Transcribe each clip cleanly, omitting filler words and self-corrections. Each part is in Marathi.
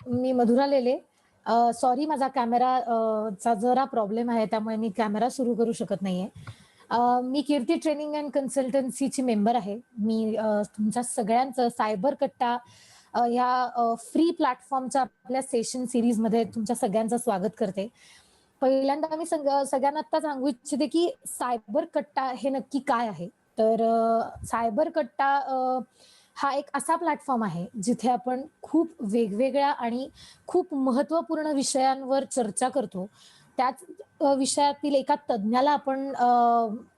मी मधुरा लेले. सॉरी माझा कॅमेरा चा जरा प्रॉब्लेम आहे त्यामुळे मी कॅमेरा सुरू करू शकत नाहीये. मी कीर्ती ट्रेनिंग अँड कन्सल्टन्सीची मेंबर आहे. मी तुमच्या सगळ्यांचं सायबर कट्टा ह्या फ्री प्लॅटफॉर्मच्या आपल्या सेशन सीरीजमध्ये तुमच्या सगळ्यांचं स्वागत करते. पहिल्यांदा मी सगळ्यांना आत्ता सांगू इच्छिते, की सायबर कट्टा हे नक्की काय आहे? तर सायबर कट्टा हा एक असा प्लॅटफॉर्म आहे, जिथे आपण खूप वेगवेगळ्या आणि खूप महत्त्वपूर्ण विषयांवर चर्चा करतो. त्याच विषयातील एका तज्ञाला आपण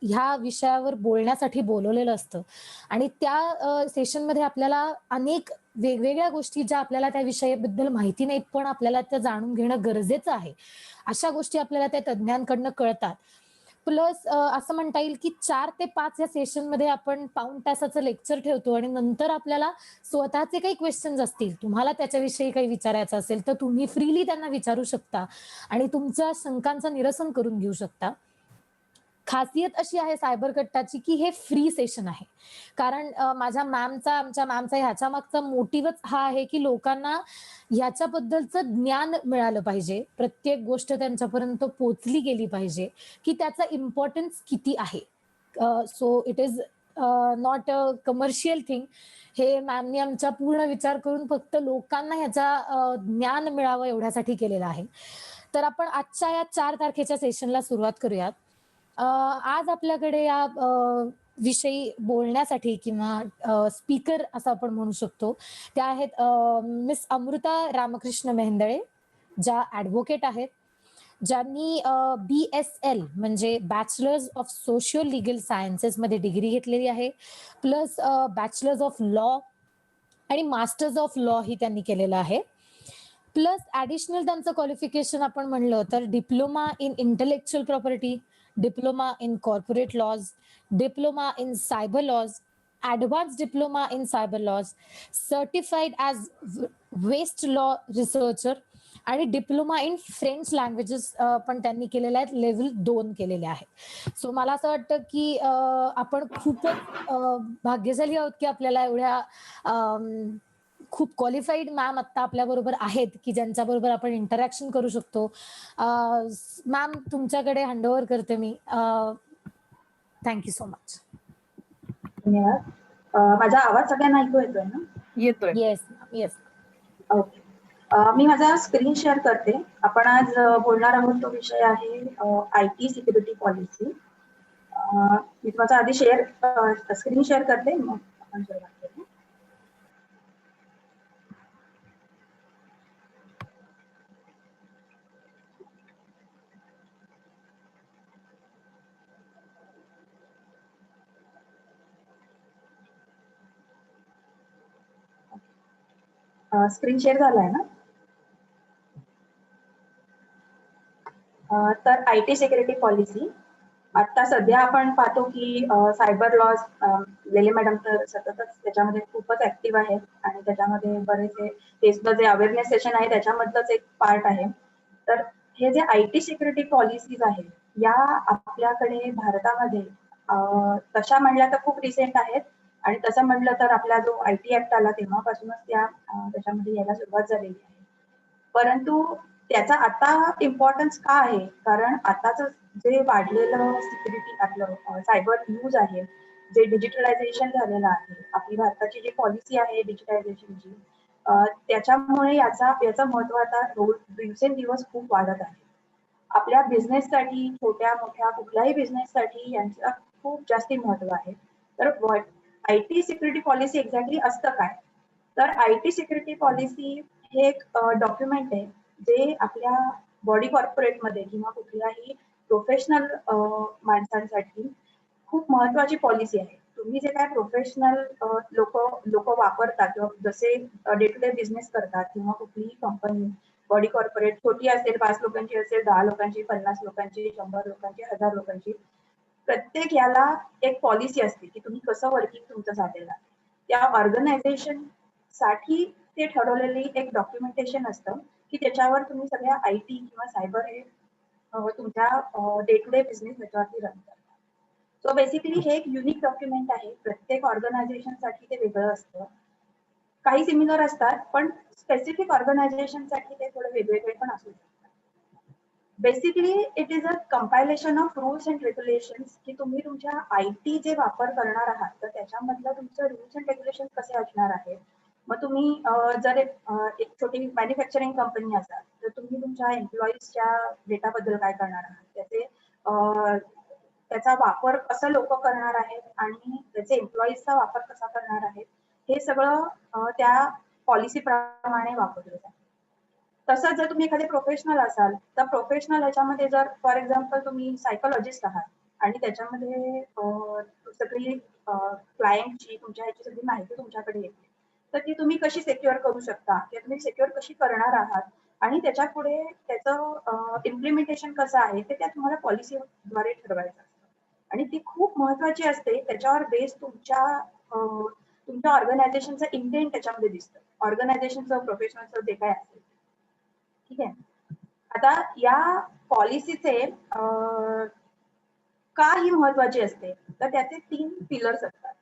ह्या विषयावर बोलण्यासाठी बोलावलेलं असतं आणि त्या सेशनमध्ये आपल्याला अनेक वेगवेगळ्या गोष्टी ज्या आपल्याला त्या विषयाबद्दल माहिती नाहीत, पण आपल्याला त्या जाणून घेणं गरजेचं आहे. अशा गोष्टी आपल्याला त्या तज्ञांकडनं कळतात. प्लस असं म्हणता येईल, की 4 ते 5 या सेशनमध्ये आपण पाऊण तासाचं लेक्चर ठेवतो आणि नंतर आपल्याला स्वतःचे काही क्वेशन्स असतील, तुम्हाला त्याच्याविषयी काही विचारायचं असेल, तर तुम्ही फ्रीली त्यांना विचारू शकता आणि तुमच्या शंकांचं निरसन करून घेऊ शकता. खासियत अशी आहे सायबर कट्टाची, की हे फ्री सेशन आहे. कारण आमच्या मॅमचा ह्याच्या मागचा मोटिव्हच हा आहे, की लोकांना ह्याच्याबद्दलचं ज्ञान मिळालं पाहिजे. प्रत्येक गोष्ट त्यांच्यापर्यंत पोहोचली गेली पाहिजे, की त्याचा इम्पोर्टन्स किती आहे. So it is not a commercial thing. हे मॅमनी आमचा पूर्ण विचार करून फक्त लोकांना ह्याचा ज्ञान मिळावं एवढ्यासाठी केलेलं आहे. तर आपण आजच्या या 4 तारखेच्या सेशनला सुरुवात करूयात. आज आपल्याकडे या विषयी बोलण्यासाठी किंवा स्पीकर असं आपण म्हणू शकतो. त्या आहेत मिस अमृता रामकृष्ण मेहेंदळे, ज्या ॲडव्होकेट आहेत. ज्यांनी बी-एस-एल म्हणजे बॅचलर्स ऑफ सोशियो लीगल सायन्सेसमध्ये डिग्री घेतलेली आहे. प्लस बॅचलर्स ऑफ लॉ आणि मास्टर्स ऑफ लॉ ही त्यांनी केलेलं आहे. प्लस ॲडिशनल त्यांचं क्वालिफिकेशन आपण म्हणलं तर diploma in intellectual property, diploma in corporate laws, diploma in cyber laws, advance diploma in cyber laws, certified as west law researcher आणि डिप्लोमा इन फ्रेंच लँग्वेजेस पण त्यांनी केलेले आहेत. लेव्हल 2 केलेले आहेत. सो मला असं वाटतं, की आपण खूपच भाग्यशाली आहोत, की आपल्याला एवढ्या खूप क्वालिफाईड मॅम आत्ता आपल्याबरोबर आहेत, की ज्यांच्याबरोबर आपण इंटरॅक्शन करू शकतो. मॅम तुमच्याकडे हँडओव्हर करते मी. Thank you so much. धन्यवाद. माझा आवाज सगळ्यांना ऐकू येतोय ना? येतोय. Yes ma'am, yes. ओके. मी माझा स्क्रीन शेअर करते. आपण आज बोलणार आहोत तो विषय आहे IT सिक्युरिटी पॉलिसी. मी माझा आधी स्क्रीन शेअर करते, मग आपण सुरुवात करू. स्क्रीन शेअर झालाय ना? तर IT सिक्युरिटी पॉलिसी आता सध्या आपण पाहतो की सायबर लॉज लेले मॅडम तर सततच त्याच्यामध्ये खूपच ऍक्टिव्ह आहेत आणि त्याच्यामध्ये बरेचसे तेच जे अवेअरनेस सेशन आहे त्याच्यामधलंच एक पार्ट आहे. तर हे जे IT सिक्युरिटी पॉलिसीज आहेत या आपल्याकडे भारतामध्ये तशा म्हणल्या तर खूप रिसेंट आहेत आणि तसं म्हटलं तर आपला जो IT ऍक्ट आला तेव्हापासूनच त्याच्यामध्ये यायला सुरुवात झालेली आहे. परंतु त्याचा आता इम्पॉर्टन्स का आहे? कारण आताच जे वाढलेलं सिक्युरिटी आपलं सायबर न्यूज आहे, जे डिजिटलायझेशन झालेलं आहे, आपली भारताची जी पॉलिसी आहे डिजिटलायझेशनची, त्याच्यामुळे याचं महत्व आता दिवसेंदिवस खूप वाढत आहे. आपल्या बिझनेससाठी, छोट्या-मोठ्या कुठल्याही बिझनेससाठी यांचं खूप जास्ती महत्व आहे. तर IT सिक्युरिटी पॉलिसी एक्झॅक्टली असतं काय? तर IT सिक्युरिटी पॉलिसी हे एक डॉक्युमेंट आहे, जे आपल्या बॉडी कॉर्पोरेटमध्ये किंवा कुठल्याही प्रोफेशनल माणसांसाठी खूप महत्वाची पॉलिसी आहे. तुम्ही जे काय प्रोफेशनल लोक वापरतात किंवा जसे डे टू डे बिझनेस करतात किंवा कुठलीही कंपनी बॉडी कॉर्पोरेट छोटी असेल, 5 लोकांची असेल, 10 लोकांची, 50 लोकांची, 100 लोकांची, 1000 लोकांची, प्रत्येक याला एक पॉलिसी असते की तुम्ही कसं वर्किंग तुमचं झालेलं आहे. त्या ऑर्गनायझेशन साठी ते ठरवलेली एक डॉक्युमेंटेशन असतं की त्याच्यावर तुम्ही सगळ्या IT किंवा सायबर हे तुमच्या डे टू डे बिझनेस त्याच्यावरती रन करतात. सो बेसिकली हे एक युनिक डॉक्युमेंट आहे. प्रत्येक ऑर्गनायझेशनसाठी ते वेगळं असतं. काही सिमिलर असतात, पण स्पेसिफिक ऑर्गनायझेशनसाठी ते थोडे वेगवेगळे पण असू शकतात. Basically it is a compilation of rules and regulations, की तुम्ही तुमच्या आयटी जे वापर करणार आहात तर त्याच्यामधलं तुमचं रूल्स अँड रेग्युलेशन कसे असणार आहे. मग तुम्ही जर एक छोटी मॅन्युफॅक्चरिंग कंपनी असाल तर तुम्ही तुमच्या एम्प्लॉईजच्या डेटाबद्दल काय करणार आहात, त्याचा वापर कसं लोक करणार आहेत आणि त्याचे एम्प्लॉईजचा वापर कसा करणार आहेत, हे सगळं त्या पॉलिसी प्रमाणे वापरलं जातं. तसंच जर तुम्ही एखादे प्रोफेशनल असाल तर प्रोफेशनल ह्याच्यामध्ये जर फॉर एक्झाम्पल तुम्ही सायकोलॉजिस्ट आहात आणि त्याच्यामध्ये सगळी क्लायंटची तुमच्या ह्याची सगळी माहिती तुमच्याकडे येते, तर ती तुम्ही कशी सिक्युअर करू शकता किंवा तुम्ही सिक्युअर कशी करणार आहात आणि त्याच्या पुढे त्याचं इम्प्लिमेंटेशन कसं आहे ते त्या तुम्हाला पॉलिसीद्वारे ठरवायचं असतं. आणि ती खूप महत्वाची असते. त्याच्यावर बेस तुमच्या ऑर्गनायझेशनचं इंटेंट त्याच्यामध्ये दिसतं. ऑर्गनायझेशनचं प्रोफेशनलचं जे काय असेल. ठीक आहे. आता या पॉलिसीचे का ही महत्वाची असते, तर त्याचे 3 पिलर्स असतात.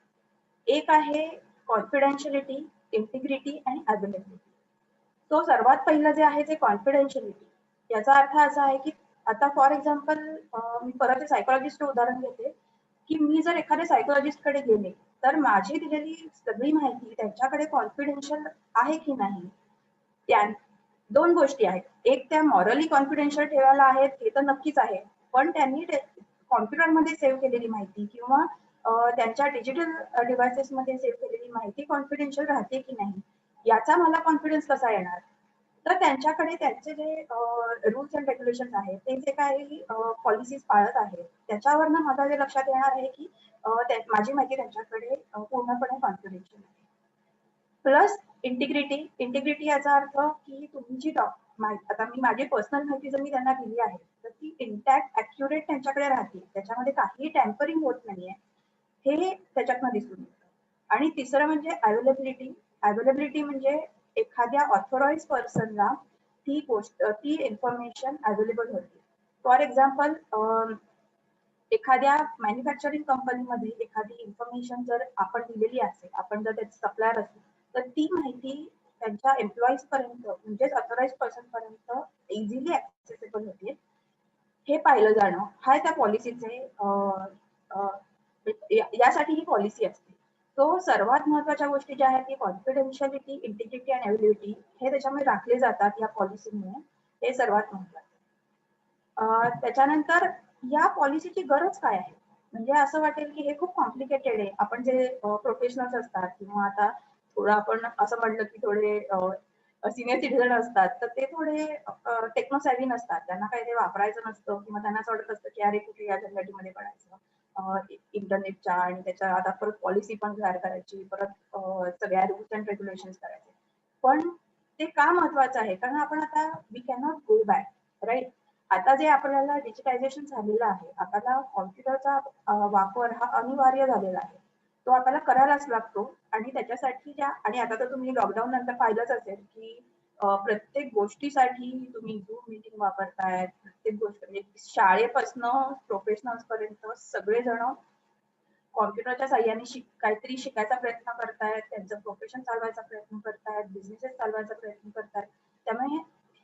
एक आहे कॉन्फिडेन्शियलिटी, इंटिग्रिटी आणि अवेलेबिलिटी. तो सर्वात पहिलं जे आहे ते कॉन्फिडेन्शियलिटी. याचा अर्थ असा आहे की आता फॉर एक्झाम्पल मी परत सायकोलॉजिस्टचं उदाहरण घेते, की मी जर एखाद्या सायकोलॉजिस्टकडे गेले तर माझी दिलेली सगळी माहिती त्यांच्याकडे कॉन्फिडेन्शियल आहे की नाही. त्या 2 गोष्टी आहेत. एक त्या मॉरली कॉन्फिडेन्शियल ठेवायला आहेत हे तर नक्कीच आहे. पण त्यांनी कॉम्प्युटरमध्ये सेव्ह केलेली माहिती किंवा त्यांच्या डिजिटल डिव्हाइसेसमध्ये सेव्ह केलेली माहिती कॉन्फिडेन्शियल राहते की नाही, याचा मला कॉन्फिडन्स कसा येणार? तर त्यांच्याकडे त्यांचे जे रूल्स अँड रेग्युलेशन्स आहेत, ते जे काही पॉलिसीज पाळत आहेत, त्याच्यावरनं माझ्या जे लक्षात येणार आहे की माझी माहिती त्यांच्याकडे पूर्णपणे कॉन्फिडेन्शियल आहे. Plus integrity. इंटिग्रिटी याचा अर्थ की तुम्ही जी आता मी माझी पर्सनल माहिती जर मी त्यांना दिली आहे तर ती इंटॅक्ट ऍक्युरेट त्यांच्याकडे राहते, त्याच्यामध्ये काहीही टॅम्परिंग होत नाहीये, हे त्याच्यातनं दिसून येतं. आणि तिसरं म्हणजे अवेलेबिलिटी. अवेलेबिलिटी म्हणजे एखाद्या ऑथोराइज पर्सनला ती इन्फॉर्मेशन अवेलेबल होते. फॉर एक्झाम्पल एखाद्या मॅन्युफॅक्चरिंग कंपनीमध्ये एखादी इन्फॉर्मेशन जर आपण दिलेली असेल, आपण जर त्याचे सप्लायर असेल, तर ती माहिती त्यांच्या एम्प्लॉईज पर्यंत म्हणजेच ऑथोराइज पर्सन पर्यंत इझिली ऍक्सेसेबल होते. हे पाहिलं जाणं हा त्या पॉलिसीचे यासाठी ही पॉलिसी असते. तो सर्वात महत्वाच्या गोष्टी ज्या आहेत ती कॉन्फिडेन्शियलिटी, इंटिग्रिटी आणि अवेलेबिलिटी हे त्याच्यामध्ये राखले जातात या पॉलिसीमुळे. हे सर्वात महत्वाचं. त्याच्यानंतर या पॉलिसीची गरज काय आहे? म्हणजे असं वाटेल की हे खूप कॉम्प्लिकेटेड आहे. आपण जे प्रोफेशनल्स असतात किंवा आता थोडं आपण असं म्हटलं की थोडे सिनियर सिटीझन असतात, तर ते थोडे टेक्नो सॅव्ही नसतात. त्यांना काही ते वापरायचं नसतं किंवा त्यांना असं वाटत असतं की अरे कुठे या झंझटीमध्ये पडायचं. इंटरनेटच्या आणि त्याच्या आता परत पॉलिसी पण तयार करायची, परत सगळ्या रूल्स अँड रेग्युलेशन्स करायचे. पण ते का महत्वाचं आहे? कारण आपण आता we can not go back, right? आता जे आपल्याला डिजिटायझेशन झालेलं आहे, आपल्याला कॉम्प्युटरचा वापर हा अनिवार्य झालेला आहे. तो आपल्याला करायलाच लागतो आणि त्याच्यासाठी आणि आता तर तुम्ही लॉकडाऊन नंतर पाहिलंच असेल की प्रत्येक गोष्टीसाठी तुम्ही झूम मीटिंग वापरतायत. प्रत्येक गोष्ट म्हणजे शाळेपासनं प्रोफेशनल्स पर्यंत सगळेजण कॉम्प्युटरच्या साह्याने काहीतरी शिकायचा प्रयत्न करतायत, त्यांचं प्रोफेशन चालवायचा प्रयत्न करतायत, बिझनेसेस चालवायचा प्रयत्न करतायत. त्यामुळे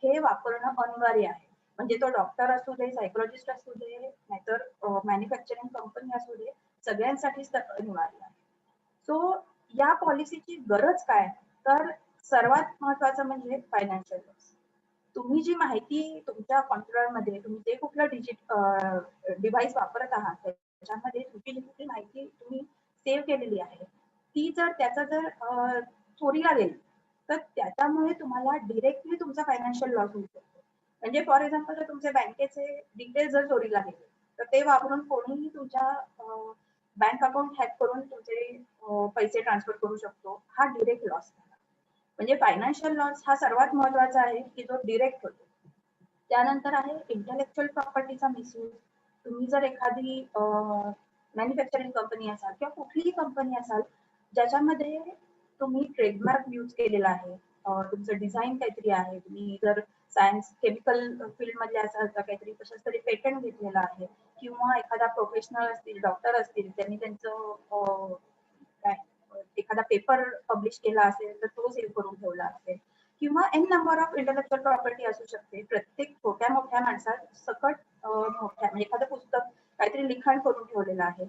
हे वापरणं अनिवार्य आहे. म्हणजे तो डॉक्टर असू दे, सायकोलॉजिस्ट असू दे, नाहीतर मॅन्युफॅक्चरिंग कंपनी असू दे, सगळ्यांसाठीच अनिवार्य आहे. सो या पॉलिसीची गरज काय? तर सर्वात महत्वाचं म्हणजे फायनान्शियल लॉस. तुम्ही जी माहिती तुमच्या कॉम्प्युटरमध्ये तुम्ही जे कुठलं डिव्हाइस वापरत आहात त्याच्यामध्ये तुमची जी कुठली माहिती तुम्ही सेव्ह केलेली आहे ती जर त्याचा जर चोरीला गेली तर त्याच्यामुळे तुम्हाला डिरेक्टली तुमचा फायनान्शियल लॉस होऊ शकतो. म्हणजे फॉर एक्झाम्पल जर तुमच्या बँकेचे डिटेल्स जर चोरीला गेले तर ते वापरून कोणीही तुमच्या बँक अकाउंट हॅक करून तुमचे पैसे ट्रान्सफर करू शकतो. हा डिरेक्ट लॉस. म्हणजे फायनान्शियल लॉस हा सर्वात महत्वाचा आहे की जो डिरेक्ट होतो. त्यानंतर आहे इंटेलेक्च्युअल प्रॉपर्टीचा मिसयूज. तुम्ही जर एखादी मॅन्युफॅक्चरिंग कंपनी असाल किंवा कुठलीही कंपनी असाल ज्याच्यामध्ये तुम्ही ट्रेडमार्क यूज केलेला आहे, तुमचं डिझाईन काहीतरी आहे, तुम्ही जर सायन्स केमिकल फील्ड मधले असाल तर काहीतरी कशाच तरी पेटंट घेतलेलं आहे किंवा एखादा प्रोफेशनल असतील, डॉक्टर असतील, त्यांनी त्यांचं काय एखादा पेपर पब्लिश केला असेल तर तो सेव्ह करून ठेवला असेल, किंवा n number of intellectual property असू शकते. प्रत्येक छोट्या मोठ्या माणसात सकट मोठ्या म्हणजे एखादं पुस्तक काहीतरी लिखाण करून ठेवलेलं आहे.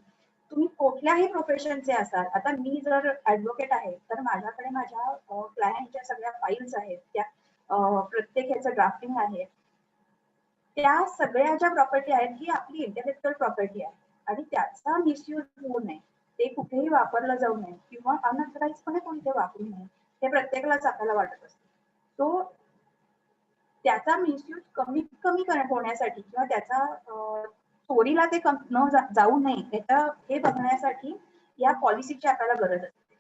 तुम्ही कुठल्याही प्रोफेशनचे असाल, आता मी जर ऍडव्होकेट आहे तर माझ्याकडे माझ्या क्लायंटच्या सगळ्या फाईल्स आहेत, त्या प्रत्येक ह्याचं ड्राफ्टिंग आहे. त्या सगळ्या ज्या प्रॉपर्टी आहेत ही आपली इंटेलेक्च्युअल प्रॉपर्टी आहे आणि त्याचा मिसयूज होऊ नये, ते कुठेही वापरलं जाऊ नये किंवा अनऑथराइजपणे कोणी ते वापरू नये, हे प्रत्येकालाच आपल्याला वाटत असतं. तो त्याचा मिसयूज कमीत कमी होण्यासाठी किंवा त्याचा चोरीला ते जाऊ नये हे बघण्यासाठी या पॉलिसीची आपल्याला गरज असते.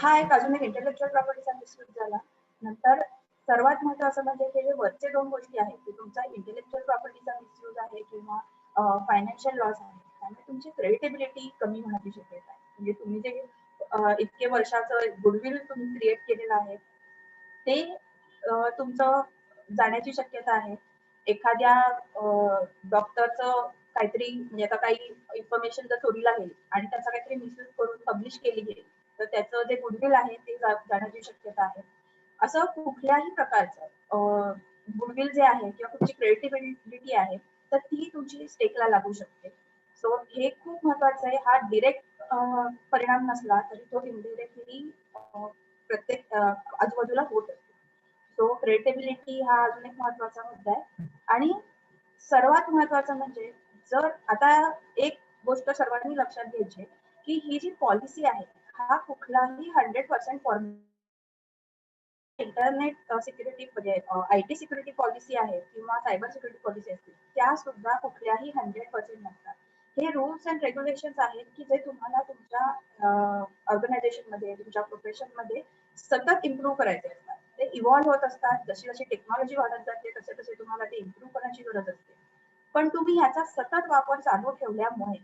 हा एक अजून एक इंटेलेक्च्युअल प्रॉपर्टीचा मिसयूज झाला. नंतर सर्वात महत्त्वाचं म्हणजे हे वरचे दोन गोष्टी आहेत की तुमचा इंटेलेक्च्युअल प्रॉपर्टीचा मिसयूज आहे किंवा फायनान्शियल लॉस आहे, त्यामुळे तुमची क्रेडिटेबिलिटी कमी होण्याची शक्यता आहे. म्हणजे तुम्ही जे इतके वर्षाचं गुडविल तुम्ही क्रिएट केलेलं आहे ते तुमचं जाण्याची शक्यता आहे. एखाद्या डॉक्टरचं काहीतरी म्हणजे आता काही इन्फॉर्मेशन जर चोरीला गेली आणि त्याचा काहीतरी मिसयूज करून पब्लिश केली गेली तर त्याचं जे गुडविल आहे ते जाण्याची शक्यता आहे. असं कुठल्याही प्रकारचं गुडविल जे आहे किंवा तुमची क्रेडिटेबिलिटी आहे तर ती तुमची स्टेकला लागू शकते. सो हे खूप महत्वाचं आहे. हा डिरेक्ट परिणाम नसला तरी तो इनडिरेक्टली प्रत्येक आजूबाजूला होत असतो. सो क्रेडिटेबिलिटी हा अजून एक महत्वाचा मुद्दा आहे. आणि सर्वात महत्वाचं म्हणजे जर आता एक गोष्ट सर्वांनी लक्षात घ्यायची की ही जी पॉलिसी आहे हा कुठलाही 100% फॉर्म इंटरनेट सिक्युरिटी म्हणजे आयटी सिक्युरिटी पॉलिसी आहे किंवा सायबर सिक्युरिटी पॉलिसी असते त्या सुद्धा कुठल्याही 100% नसतात. हे रूल्स अँड रेग्युलेशन्स आहेत की जे तुम्हाला तुमच्या ऑर्गनायझेशन मध्ये तुमच्या प्रोफेशन मध्ये सतत इम्प्रूव्ह करायचे असतात. ते इव्हॉल्व्ह होत असतात. जशी जशी टेक्नॉलॉजी वाढत जाते तसे तसे तुम्हाला ते इम्प्रूव्ह करण्याची गरज असते. पण तुम्ही ह्याचा सतत वापर चालू ठेवल्यामुळे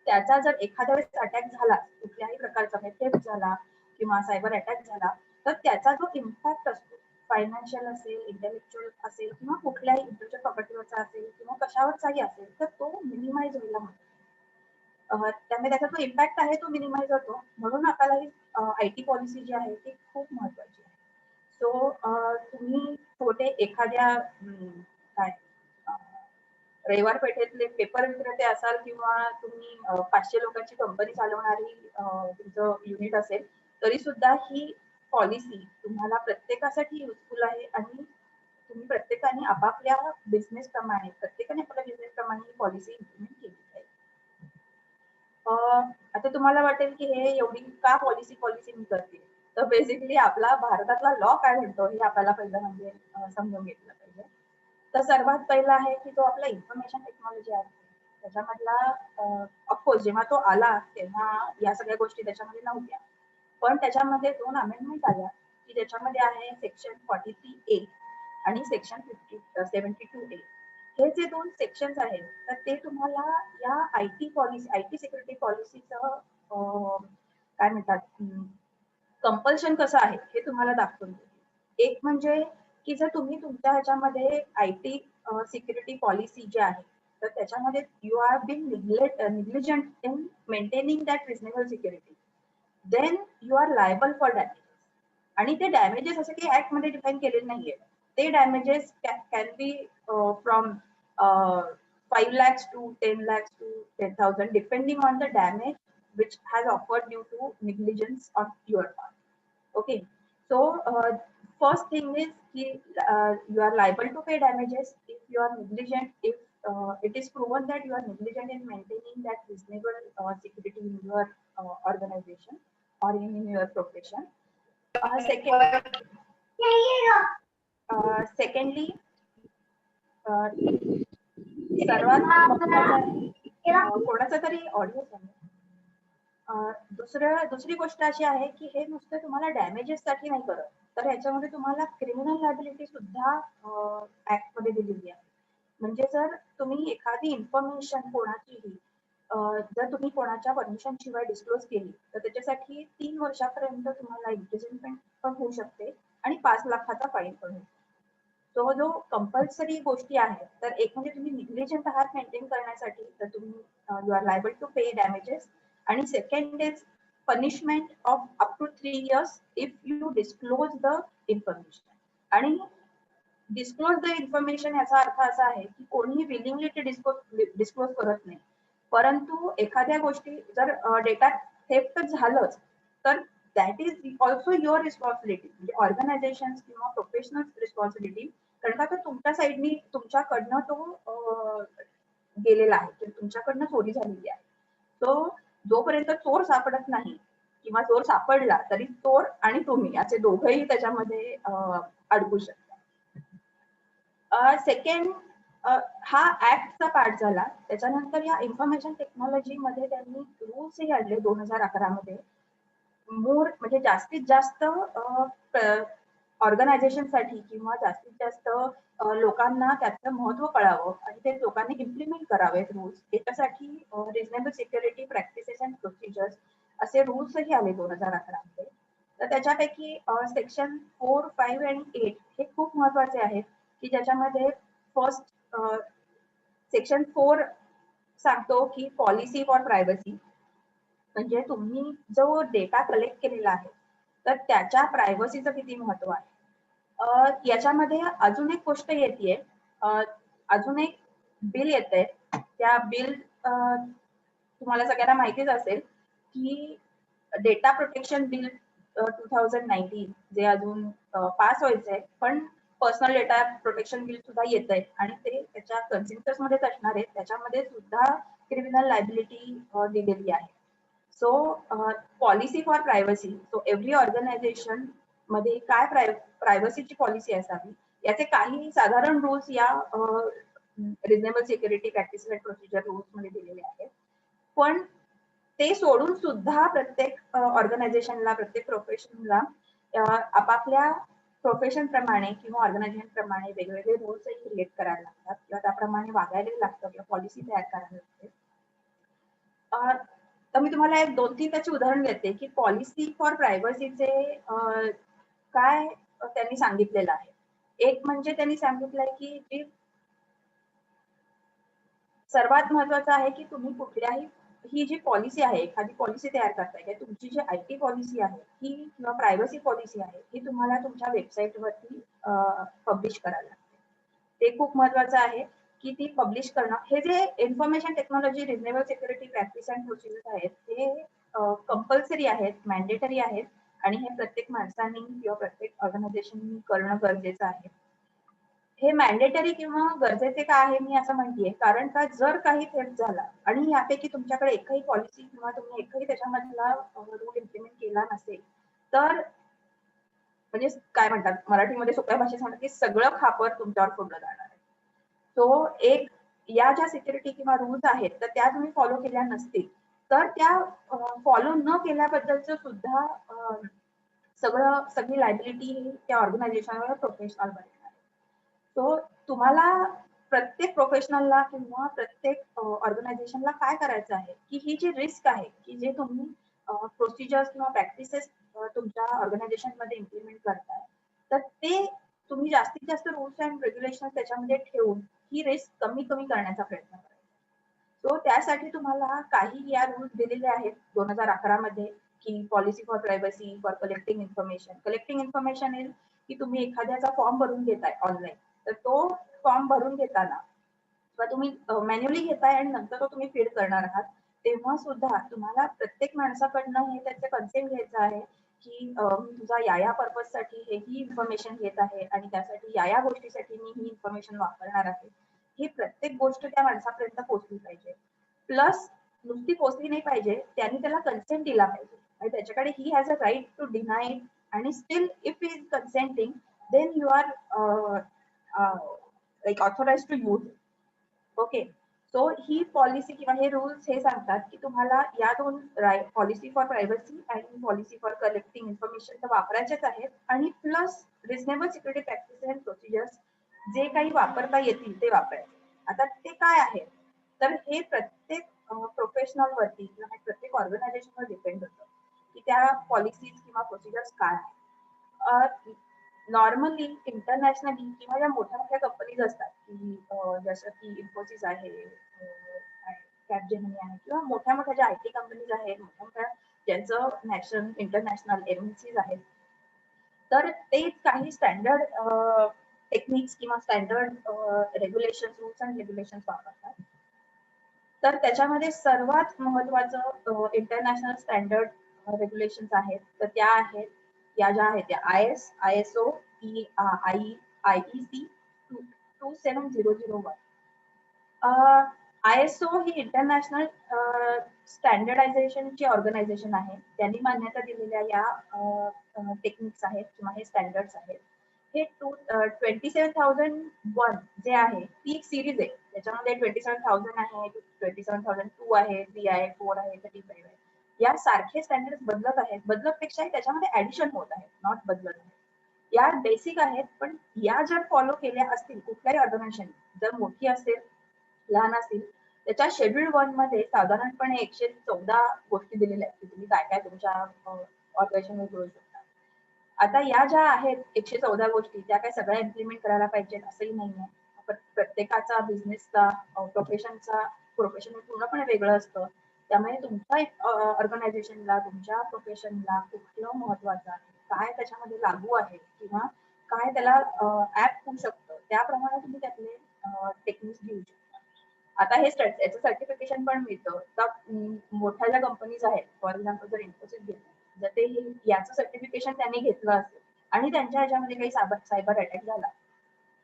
त्याचा जर एखाद्या वेळेस अटॅक झाला, कुठल्याही प्रकारचा थेफ्ट झाला किंवा सायबर अटॅक झाला तर त्याचा जो इम्पॅक्ट असतो फायनान्शियल असेल, इंटेलेक्च्युअल असेल किंवा कुठल्याही इंटेलेक्च्युअल प्रॉपर्टीवरचा असेल किंवा कशावरचाही असेल तर तो मिनिमाइज व्हायला मदत. त्यामुळे त्याचा जो इम्पॅक्ट आहे तो मिनिमाइज होतो. म्हणून आपल्याला ही आयटी पॉलिसी जी आहे ती खूप महत्वाची आहे. सो तुम्ही छोटे एखाद्या काय रविवार पेठेतले पेपर विक्रेते असाल किंवा तुम्ही 500 लोकांची कंपनी चालवणारी तुमचं युनिट असेल तरी सुद्धा ही पॉलिसी तुम्हाला प्रत्येकासाठी युजफुल आहे आणि तुम्ही प्रत्येकाने आपापल्या बिझनेस प्रमाणे प्रत्येकाने आपल्या बिझनेस प्रमाणे ही पॉलिसी इम्प्लिमेंट केली पाहिजे. आता तुम्हाला वाटेल की हे एवढी का पॉलिसी पॉलिसी मी करते, तर बेसिकली आपला भारतातला लॉ काय म्हणतो हे आपल्याला पहिलं म्हणजे समजून घेतलं पाहिजे. तर सर्वात पहिला आहे की तो आपला इन्फॉर्मेशन टेक्नॉलॉजी आहे. त्याच्यामधला ऑफकोर्स जेव्हा तो आला तेव्हा या सगळ्या गोष्टी त्याच्यामध्ये नव्हत्या. पण त्याच्यामध्ये 2 अमेंडमेंट आल्या की त्याच्यामध्ये आहे सेक्शन 43A आणि सेक्शन 72A. हे जे 2 सेक्शन्स आहेत तर ते तुम्हाला या आयटी सिक्युरिटी पॉलिसीचं काय म्हणतात कंपल्शन कसं आहे हे तुम्हाला दाखवून देईल. एक म्हणजे की जर तुम्ही तुमच्या ह्याच्यामध्ये आयटी सिक्युरिटी पॉलिसी जी आहे तर त्याच्यामध्ये you are been negligent in maintaining that reasonable security, then you are liable for damages. आणि ते डॅमेजेस असं काही ऍक्ट मध्ये डिफाईन केलेले नाहीये. ते damages can be from 5 lakhs to 10 lakhs to 10,000 depending on the damage which has occurred due to negligence on your part. Okay, so first thing is you are liable to pay damages if you are negligent, if it is proven that you are negligent in maintaining that reasonable security in your organization or in your profession. Secondly, सर्वात महत्त्वाचं आहे कोणाचा तरी ऑडिओ दुसरी गोष्ट अशी आहे की हे नुसतं तुम्हाला डॅमेजेस साठी नाही करत, तर ह्याच्यामध्ये तुम्हाला क्रिमिनल लायबिलिटी सुद्धा ऍक्ट मध्ये दिलेली आहे. म्हणजे जर तुम्ही एखादी इन्फॉर्मेशन कोणाचीही जर तुम्ही कोणाच्या परमिशन शिवाय डिस्क्लोज केली तर त्याच्यासाठी 3 वर्षापर्यंत तुम्हाला इम्प्रिझनमेंट पण होऊ शकते आणि 5 लाखाचा फाईन पण होऊ. तो जो कंपल्सरी गोष्टी आहेत तर एक म्हणजे तुम्ही निग्लिजंट आहात मेंटेन करण्यासाठी तर तुम्ही you are liable to pay damages. आणि second is punishment of up to 3 years if you disclose the information. आणि डिस्क्लोज द इन्फॉर्मेशन याचा अर्थ असा आहे की कोणीही विलिंगली ते डिस्क्लोज करत नाही, परंतु एखाद्या गोष्टी जर डेटा थेफ्ट झालंच तर that is also your responsibility, म्हणजे ऑर्गनायझेशन किंवा प्रोफेशनल रिस्पॉन्सिबिलिटी, कारण का तो तुमच्या साईडनी तुमच्याकडनं तो गेलेला आहे किंवा तुमच्याकडनं चोरी झालेली आहे. तो जोपर्यंत चोर सापडत नाही किंवा चोर सापडला तरी चोर आणि तुम्ही असे दोघंही त्याच्यामध्ये अडकू शकता. सेकंड, हा ऍक्टचा पार्ट झाला. त्याच्यानंतर या इन्फॉर्मेशन टेक्नॉलॉजी मध्ये त्यांनी रूल्सही आणले 2011 मध्ये. मोर म्हणजे जास्तीत जास्त ऑर्गनायझेशन साठी किंवा जास्तीत जास्त लोकांना त्याचं महत्व कळावं आणि ते लोकांनी इम्प्लिमेंट करावेत रूल्स. याच्यासाठी reasonable security practices and procedures असे रूल्सही आले 2011 मध्ये. तर त्याच्यापैकी सेक्शन 4, 5 आणि 8 हे खूप महत्वाचे आहेत की ज्याच्यामध्ये फर्स्ट सेक्शन 4 सांगतो की पॉलिसी फॉर प्रायव्हसी, म्हणजे तुम्ही जो डेटा कलेक्ट केलेला आहे तर त्याच्या प्रायव्हसीचं किती महत्व आहे. याच्यामध्ये अजून एक गोष्ट येते, अजून एक बिल येते. त्या बिल तुम्हाला सगळ्यांना माहितीच असेल की डेटा प्रोटेक्शन बिल 2019 जे अजून पास व्हायचंय, पण पर्सनल डेटा प्रोटेक्शन बिल सुद्धा येत आहे आणि ते त्याच्या कन्सेंटर्स मध्येच असणार आहे. त्याच्यामध्ये सुद्धा क्रिमिनल लायबिलिटी दिलेली आहे. So policy for privacy, so every organisation मध्ये काय प्रायव्हसीची पॉलिसी असावी याचे काही साधारण रूल्स या reasonable security practices and procedure rules मध्ये दिलेले आहेत. पण ते सोडून सुद्धा प्रत्येक ऑर्गनायझेशनला, प्रत्येक प्रोफेशनला आपापल्या प्रोफेशन प्रमाणे किंवा ऑर्गनायझेशन प्रमाणे वेगवेगळे रूल्सही क्रिएट करायला लागतात किंवा त्याप्रमाणे वागायला लागतं किंवा पॉलिसी तयार करायला लागते. तर मी तुम्हाला एक 2-3 त्याची उदाहरण देते की पॉलिसी फॉर प्रायव्हसीचे काय त्यांनी सांगितलेलं आहे. एक म्हणजे त्यांनी सांगितलंय की जी सर्वात महत्वाचं आहे की तुम्ही कुठल्याही ही जी पॉलिसी आहे, एखादी पॉलिसी तयार करताय किंवा तुमची जी आयटी पॉलिसी आहे ही किंवा प्रायव्हसी पॉलिसी आहे ही तुम्हाला तुमच्या वेबसाईटवरती पब्लिश करायला लागते. ते खूप महत्वाचं आहे की ती पब्लिश करणं. हे जे information technology reasonable security practice and procedure आहेत ते कंपल्सरी आहेत, मॅन्डेटरी आहेत आणि हे प्रत्येक माणसांनी किंवा प्रत्येक ऑर्गनायझेशननी करणं गरजेचं आहे. हे मॅन्डेटरी किंवा गरजेचे का आहे मी असं म्हणतेय, कारण का जर काही थेफ्ट झाला आणि यापैकी तुमच्याकडे एकही पॉलिसी किंवा तुम्ही एकही त्याच्यामधला रूल इम्प्लिमेंट केला नसेल तर म्हणजे काय म्हणतात मराठीमध्ये सोप्या भाषेत म्हणतात की सगळं खापर तुमच्यावर फोडलं जाणार आहे. तो एक या ज्या सिक्युरिटी किंवा रूल्स आहेत तर त्या तुम्ही फॉलो केल्या नसतील तर त्या फॉलो न केल्याबद्दलच सुद्धा सगळी लायबिलिटी त्या ऑर्गनायझेशनवर प्रोफेशनल बनेल. सो तुम्हाला प्रत्येक प्रोफेशनलला किंवा प्रत्येक ऑर्गनायझेशनला काय करायचं आहे की ही जी रिस्क आहे की जे तुम्ही प्रोसिजर्स किंवा प्रॅक्टिसेस तुमच्या ऑर्गनायझेशन मध्ये इम्प्लिमेंट करताय तर ते तुम्ही जास्तीत जास्त रूल्स अँड रेग्युलेशन त्याच्यामध्ये ठेवून ही रिस्क कमी कमी करण्याचा प्रयत्न करायचा. सो त्यासाठी तुम्हाला काही या रूल्स दिलेले आहेत 2011 मध्ये की policy for privacy for collecting information. Collecting information is की तुम्ही एखाद्याचा फॉर्म भरून घेताय ऑनलाईन, तर तो फॉर्म भरून घेताना किंवा तुम्ही मॅन्युअली घेताय आणि नंतर तो तुम्ही फीड करणार आहात तेव्हा सुद्धा तुम्हाला प्रत्येक माणसाकडनं हे त्याचे कन्सेंट घ्यायचं आहे की मी तुझा या पर्पज साठी ही इन्फॉर्मेशन घेत आहे आणि त्यासाठी या गोष्टीसाठी मी ही इन्फॉर्मेशन वापरणार आहे. ही प्रत्येक गोष्ट त्या माणसापर्यंत पोहोचली पाहिजे. प्लस नुसती पोहोचली नाही पाहिजे, त्यांनी त्याला कन्सेंट दिला पाहिजे आणि त्याच्याकडे he has a right to deny आणि still if is consenting then you are like authorize to use. Okay. So ही पॉलिसी किंवा हे रूल्स हे सांगतात की तुम्हाला या दोन पॉलिसी फॉर प्रायव्हसी आणि पॉलिसी फॉर कलेक्टिंग इन्फॉर्मेशन तर वापरायचेच आहेत आणि plus reasonable security practices and procedures जे काही वापरता येतील ते वापरायचे. आता ते काय आहे तर हे प्रत्येक प्रोफेशनल वरती किंवा प्रत्येक ऑर्गनायझेशनवर डिपेंड होतं की त्या पॉलिसीज किंवा प्रोसिजर्स काय आहेत. नॉर्मली इंटरनॅशनली किंवा या मोठ्या मोठ्या कंपनीज असतात की जसं की इन्फोसिस आहे, कॅपजेमिनी आहे किंवा मोठ्या मोठ्या ज्या आयटी कंपनीज आहेत, मोठ्या मोठ्या ज्यांचं नॅशनल इंटरनॅशनल एमएनसीज आहेत, तर ते काही स्टँडर्ड टेक्निक्स किंवा standard regulation, rules and regulations वापरतात. तर त्याच्यामध्ये सर्वात महत्वाचं इंटरनॅशनल स्टँडर्ड रेग्युलेशन्स आहेत. तर त्या आहेत, या ज्या आहेत त्या ISO, IEC 27001. ISO ही इंटरनॅशनल स्टँडर्डायझेशनची ऑर्गनायझेशन आहे. त्यांनी मान्यता दिलेल्या या टेक्निक्स आहेत किंवा हे स्टँडर्ड्स आहेत. हे 27,001 जे आहे ती एक सिरीज आहे. त्याच्यामध्ये 27,000 आहे, 27,002 आहे, 3 आहे, 4 आहे, 35 आहे. या सारखे स्टँडर्ड्स बदलत आहेत. बदलतपेक्षा त्याच्यामध्ये ऍडिशन होत आहे, नॉट बदलत आहे. या बेसिक आहेत, पण या जर फॉलो केल्या असतील कुठल्याही ऑर्गनायझेशन, जर मोठी असेल लहान असतील, त्याच्या शेड्यूल 1 मध्ये साधारणपणे 114 गोष्टी दिलेल्या आहेत की तुम्ही काय काय तुमच्या ऑर्गनायझेशनवर करू शकता. आता या ज्या आहेत 114 गोष्टी, त्या काय सगळ्या इम्प्लिमेंट करायला पाहिजेत असंही नाहीये. प्रत्येकाचा बिझनेसचा प्रोफेशन पूर्णपणे वेगळं असतं. त्यामुळे तुमच्या ऑर्गनायझेशनला, तुमच्या प्रोफेशनला कुठलं महत्वाचं आहे, काय त्याच्यामध्ये लागू आहे किंवा काय त्याला ऍप होऊ शकतं, त्याप्रमाणे तुम्ही त्यातले टेक्निक्स घेऊ शकता. आता हे याचं सर्टिफिकेशन पण मिळतं. आता मोठ्या ज्या कंपनीज आहेत, फॉर एक्झाम्पल जर इन्फोसिस घेतलं, जर ते याचं सर्टिफिकेशन त्यांनी घेतलं असेल आणि त्यांच्या ह्याच्यामध्ये काही सायबर अटॅक झाला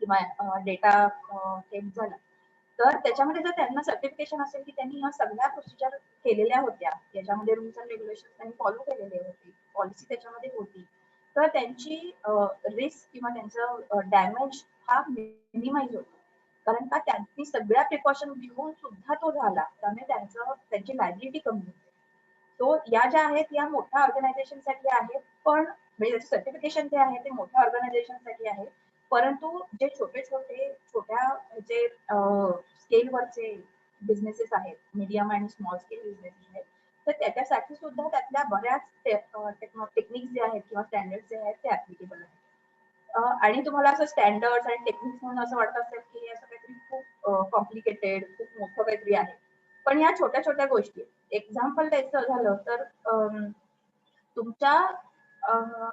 किंवा डेटा थेफ्ट झाला, तर त्याच्यामध्ये जर त्यांना सर्टिफिकेशन असेल की त्यांनी ह्या सगळ्या प्रोसिजर केलेल्या होत्या, त्याच्यामध्ये रूल्स अँड रेग्युलेशन त्यांनी फॉलो केलेले होते, पॉलिसी त्याच्यामध्ये होती, तर त्यांची रिस्क किंवा त्यांचं डॅमेज हा मिनिमाइज होतो. कारण का त्यांनी सगळ्या प्रिकॉशन घेऊन सुद्धा तो झाला, त्यामुळे त्यांची लायबिलिटी कमी होते. तो या ज्या आहेत या मोठ्या ऑर्गनायझेशन साठी आहेत, पण म्हणजे सर्टिफिकेशन जे आहे ते मोठ्या ऑर्गनायझेशन साठी आहे. परंतु जे छोट्या जे स्केलवरचे बिझनेसेस आहेत, मीडियम आणि स्मॉल स्केल बिझनेसेस आहेत, तर त्याच्यासाठी सुद्धा त्यातल्या बऱ्याच टेक्निक्स जे आहेत किंवा स्टँडर्ड जे आहेत ते ऍप्लिकेबल आहेत. आणि तुम्हाला असं स्टँडर्ड आणि टेक्निक्स म्हणून असं वाटत असेल की असं काहीतरी खूप कॉम्प्लिकेटेड, खूप मोठं काहीतरी आहे. पण या छोट्या छोट्या गोष्टी, एक्झाम्पल द्यायचं झालं तर तुमच्या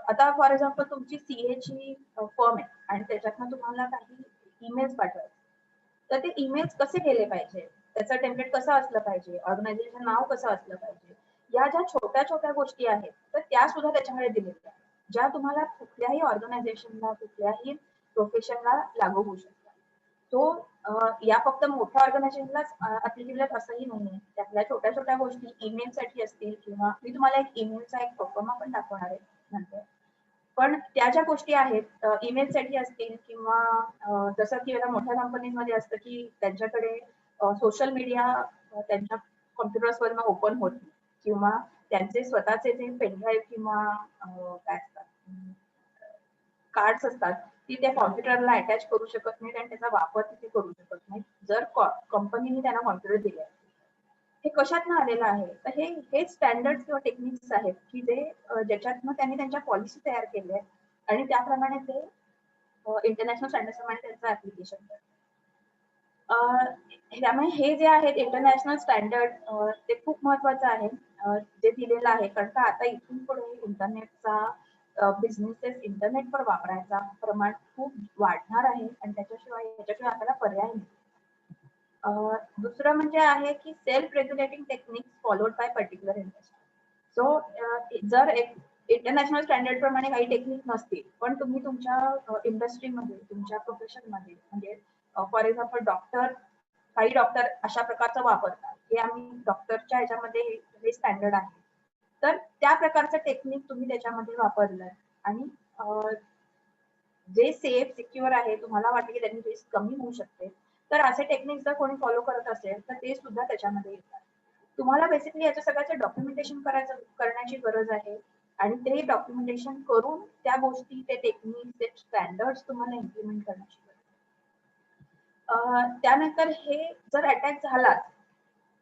आता फॉर एक्झाम्पल तुमची CA ची फर्म आहे आणि त्याच्यातनं तुम्हाला काही ईमेल्स पाठवायचे, तर ते ईमेल्स कसे केले पाहिजे, त्याचं टेम्पलेट कसं असलं पाहिजे, ऑर्गनायझेशन नाव कसं असलं पाहिजे, या ज्या छोट्या छोट्या गोष्टी आहेत तर त्या सुद्धा त्याच्यामध्ये दिलेल्या आहेत, ज्या तुम्हाला कुठल्याही ऑर्गनायझेशनला, कुठल्याही प्रोफेशनला लागू होऊ शकतात. तो या फक्त मोठ्या ऑर्गनायझेशनलाच ऍप्लिकेबल असंही नाहीये. त्यातल्या छोट्या छोट्या गोष्टी ईमेल साठी असतील किंवा मी तुम्हाला एक ईमेलचा एक परफॉर्मा पण दाखवणार आहे नंतर. पण त्या ज्या गोष्टी आहेत ईमेल साठी असतील किंवा जसं की आता मोठ्या कंपनीमध्ये असतं की त्यांच्याकडे सोशल मीडिया त्यांच्या कॉम्प्युटर्सवरनं ओपन होत नाही किंवा त्यांचे स्वतःचे जे पेनड्राईव्ह किंवा काय असतात कार्ड्स असतात ती त्या कॉम्प्युटरला अटॅच करू शकत नाहीत आणि त्याचा वापर तिथे करू शकत नाहीत, जर कंपनीने त्यांना कॉम्प्युटर दिले. हे कशातनं आलेलं आहे, तर हे स्टँडर्ड किंवा टेक्निक्स आहेत की जे ज्याच्यातनं त्यांनी त्यांच्या पॉलिसी तयार केल्या आहेत आणि त्याप्रमाणे ते इंटरनॅशनल स्टँडर्ड प्रमाणे त्यांचं ऍप्लिकेशन करतात. त्यामुळे हे जे आहेत इंटरनॅशनल स्टँडर्ड ते खूप महत्वाचं आहे जे दिलेलं आहे, कारण का आता इथून पुढे इंटरनेटचा बिझनेसेस इंटरनेटवर वापरायचा प्रमाण खूप वाढणार आहे आणि त्याच्याशिवाय आपल्याला पर्याय नाही. दुसरं म्हणजे आहे की self regulating techniques followed by particular industry. So जर एक इंटरनॅशनल स्टँडर्ड प्रमाणे काही टेक्निक नसतील, पण तुम्ही तुमच्या इंडस्ट्रीमध्ये, तुमच्या प्रोफेशनमध्ये, म्हणजे फॉर एक्झाम्पल काही डॉक्टर अशा प्रकारचं वापरतात हे आम्ही डॉक्टरच्या ह्याच्यामध्ये हे स्टँडर्ड आहे, तर त्या प्रकारचं टेक्निक तुम्ही त्याच्यामध्ये वापरलं आणि जे सेफ सिक्युअर आहे, तुम्हाला वाटतं की त्यांनी रिस्क कमी होऊ शकते, तर असे टेक्निक जर कोणी फॉलो करत असेल तर ते सुद्धा त्याच्यामध्ये येतात. तुम्हाला बेसिकली याच्या सगळ्याचं डॉक्युमेंटेशन करण्याची गरज आहे आणि ते डॉक्युमेंटेशन करून त्या गोष्टी, ते टेक्निक, ते स्टँडर्ड तुम्हाला इम्प्लिमेंट करण्याची गरज आहे. त्यानंतर हे जर अटॅक झाला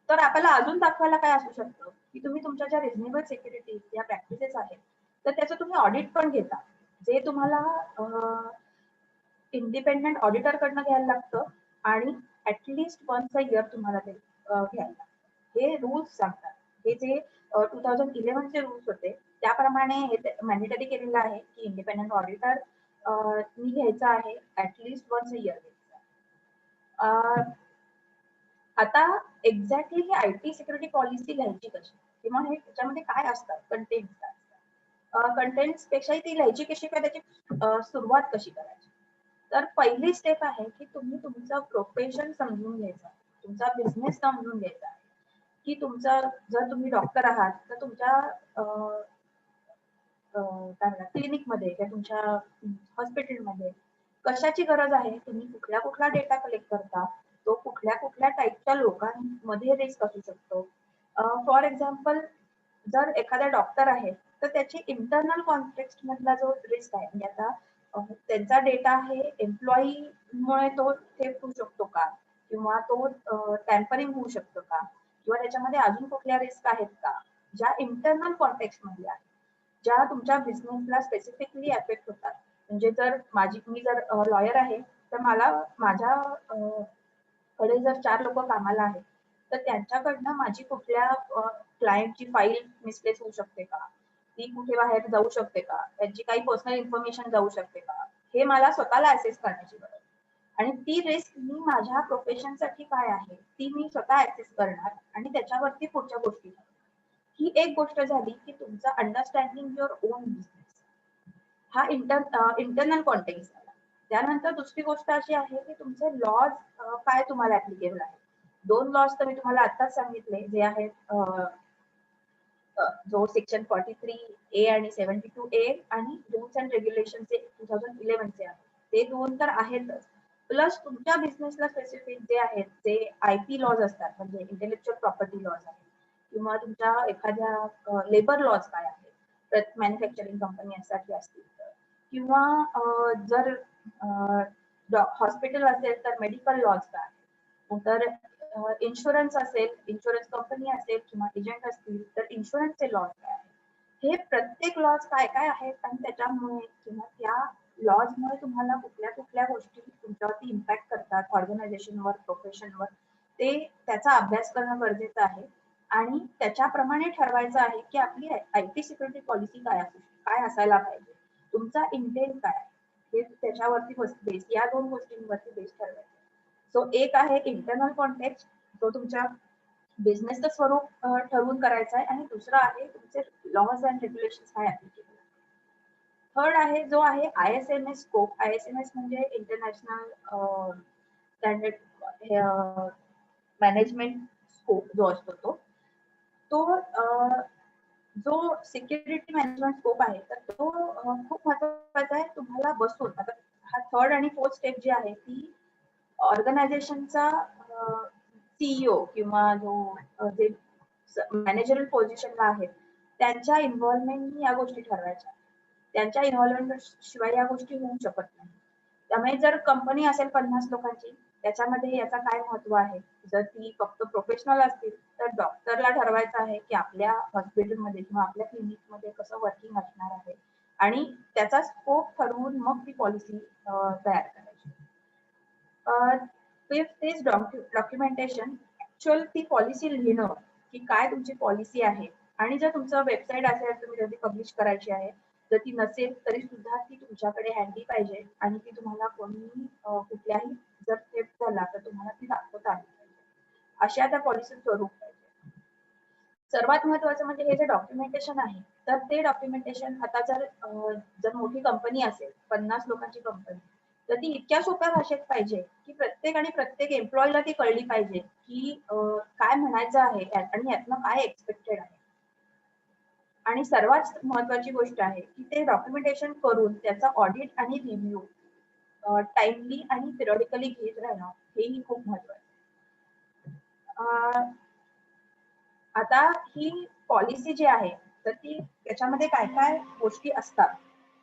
तर आपल्याला अजून दाखवायला काय असू शकतं की तुम्ही तुमच्या ज्या रिजनेबल सिक्युरिटी या प्रॅक्टिसेस आहेत तर त्याचं तुम्ही ऑडिट पण घेता, जे तुम्हाला इंडिपेंडेंट ऑडिटर कडनं घ्यायला लागतं आणि ऍटलिस्ट वन्स अ इयर तुम्हाला ते घ्यायला लागतं. हे रूल्स सांगतात हे जे 2011 चे रूल्स होते त्याप्रमाणे हे मॅन्डेटरी केलेलं आहे की इंडिपेंडंट ऑडिटर नी घ्यायचा आहे ऍटलीस्ट वन्स अ इयर घ्यायचा. आता exactly he IT security policy लिहायची कशी किंवा हे त्याच्यामध्ये काय असतात कंटेंट काय असतात, कंटेंट्स पेक्षाही ती लिहायची कशी काय त्याची सुरुवात कशी करायची. तर पहिली स्टेप आहे की तुम्ही तुमचं प्रोफेशन समजून घ्यायचं, तुमचा बिझनेस समजून घ्यायचा आहे की तुमचा जर तुम्ही डॉक्टर आहात तर तुमच्या काय म्हणतात क्लिनिकमध्ये किंवा तुमच्या हॉस्पिटलमध्ये कशाची गरज आहे, तुम्ही कुठला कुठला डेटा कलेक्ट करता, तो कुठल्या कुठल्या टाईपच्या लोकांमध्ये रिस्क असू शकतो. फॉर एक्झाम्पल जर एखादा डॉक्टर आहे तर त्याची इंटरनल कॉन्टेक्स्ट मधला जो रिस्क आहे म्हणजे आता त्यांचा डेटा आहे एम्प्लॉईमुळे तो थेफ्ट होऊ शकतो का किंवा तो टॅम्परिंग होऊ शकतो का किंवा त्याच्यामध्ये अजून कुठल्या रिस्क आहेत का ज्या इंटरनल कॉन्टेक्स्ट मध्ये आहेत, ज्या तुमच्या बिझनेसला स्पेसिफिकली अफेक्ट होतात. म्हणजे जर मी जर लॉयर आहे तर मला माझ्या कडे जर 4 लोक कामाला आहेत तर त्यांच्याकडनं माझी कुठल्या क्लायंटची फाईल मिसप्लेस होऊ शकते का, ती कुठे बाहेर जाऊ शकते का, त्यांची काही पर्सनल इन्फॉर्मेशन जाऊ शकते का, हे मला स्वतःला असेस करण्याची गरज. आणि ती रिस्क मी माझ्या प्रोफेशनसाठी काय आहे ती मी स्वतः ऍक्सेस करणार आणि त्याच्यावरती पुढच्या गोष्टी करणार. ही एक गोष्ट झाली की तुमचा अंडरस्टँडिंग युअर ओन बिझनेस, हा इंटरनल कॉन्टेक्स्ट झाला. त्यानंतर दुसरी गोष्ट अशी आहे की तुमचे लॉज काय तुम्हाला ऍप्लिकेबल आहे. 2 लॉज तर मी तुम्हाला आत्ताच सांगितले जे आहेत जो सेक्शन 43A आणि 72A आणि रूल्स अँड रेग्युलेशन 2011 चे आहेत ते 2 तर आहेतच. प्लस तुमच्या बिझनेसला स्पेसिफिक जे आहेत ते आयपी लॉज असतात म्हणजे इंटेलेक्च्युअल प्रॉपर्टी लॉज आहेत किंवा तुमच्या एखाद्या लेबर लॉज काय आहेत मॅन्युफॅक्चरिंग कंपनी यासाठी असतील तर किंवा जर हॉस्पिटल असेल तर मेडिकल लॉज काय तर इन्शुरन्स असेल, इन्शुरन्स कंपनी असेल किंवा एजंट असतील तर इन्शुरन्सचे लॉज काय आहेत, हे प्रत्येक लॉज काय काय आहेत आणि त्याच्यामुळे किंवा त्या लॉजमुळे तुम्हाला कुठल्या कुठल्या गोष्टी तुमच्यावरती इम्पॅक्ट करतात ऑर्गनायझेशनवर प्रोफेशनवर ते त्याचा अभ्यास करणं गरजेचं आहे आणि त्याच्याप्रमाणे ठरवायचं आहे की आपली आयटी सिक्युरिटी पॉलिसी काय असायला पाहिजे, तुमचा इंटेंट काय आहे हे त्याच्यावरती बेस या 2 गोष्टींवरती बेस ठरवायचं. सो एक आहे इंटरनल कॉन्टेक्स्ट जो तुमच्या बिझनेसचं स्वरूप ठरवून करायचा आहे आणि दुसरा आहे तुमचे लॉज अँड रेग्युलेशन काय ऍप्लिकेबल. थर्ड आहे जो आहे ISMS स्कोप. ISMS म्हणजे इंटरनॅशनल स्टँडर्ड मॅनेजमेंट स्कोप जो असतो तो जो सिक्युरिटी मॅनेजमेंट स्कोप आहे तर तो खूप महत्वाचा आहे तुम्हाला बसून. आता हा थर्ड आणि फोर्थ स्टेप जी आहे ती ऑर्गनायझेशनचा सीईओ किंवा जे मॅनेजरल पोझिशनला आहेत त्यांच्या इन्व्हॉल्वमेंटनी या गोष्टी ठरवायच्या, त्यांच्या इन्व्हॉल्वमेंट शिवाय या गोष्टी होऊ शकत नाही. त्यामुळे जर कंपनी असेल 50 लोकांची त्याच्यामध्ये याचा काय महत्व आहे, जर ती फक्त प्रोफेशनल असतील तर डॉक्टरला ठरवायचं आहे की आपल्या हॉस्पिटलमध्ये किंवा आपल्या क्लिनिकमध्ये कसं वर्किंग असणार आहे आणि त्याचा स्कोप ठरवून मग ती पॉलिसी तयार करायची. Fifth is documentation. ऍक्च्युअल ती पॉलिसी लिहिणं की काय तुमची पॉलिसी आहे आणि जर तुमचं वेबसाईट असेल तुम्ही जर ती पब्लिश करायची आहे, जर ती नसेल तरी सुद्धा ती तुमच्याकडे हँडी पाहिजे आणि ती तुम्हाला कोणी कुठल्याही जर थेफ्ट झाला तर तुम्हाला ती दाखवता आली पाहिजे. अशा त्या पॉलिसी स्वरूप पाहिजे. सर्वात महत्वाचं म्हणजे हे जे डॉक्युमेंटेशन आहे तर ते डॉक्युमेंटेशन आता जर मोठी कंपनी असेल 50 लोकांची कंपनी तर ती इतक्या सोप्या भाषेत पाहिजे की प्रत्येक एम्प्लॉईला ती कळली पाहिजे की काय म्हणायचं आहे आणि यातनं काय एक्सपेक्टेड आहे. आणि सर्वात महत्वाची गोष्ट आहे की ते डॉक्युमेंटेशन करून त्याचा ऑडिट आणि रिव्ह्यू टाइमली आणि पिरियडिकली घेत राहणं हेही खूप महत्वाचं आहे. आता ही पॉलिसी जी आहे तर ती त्याच्यामध्ये काय काय गोष्टी असतात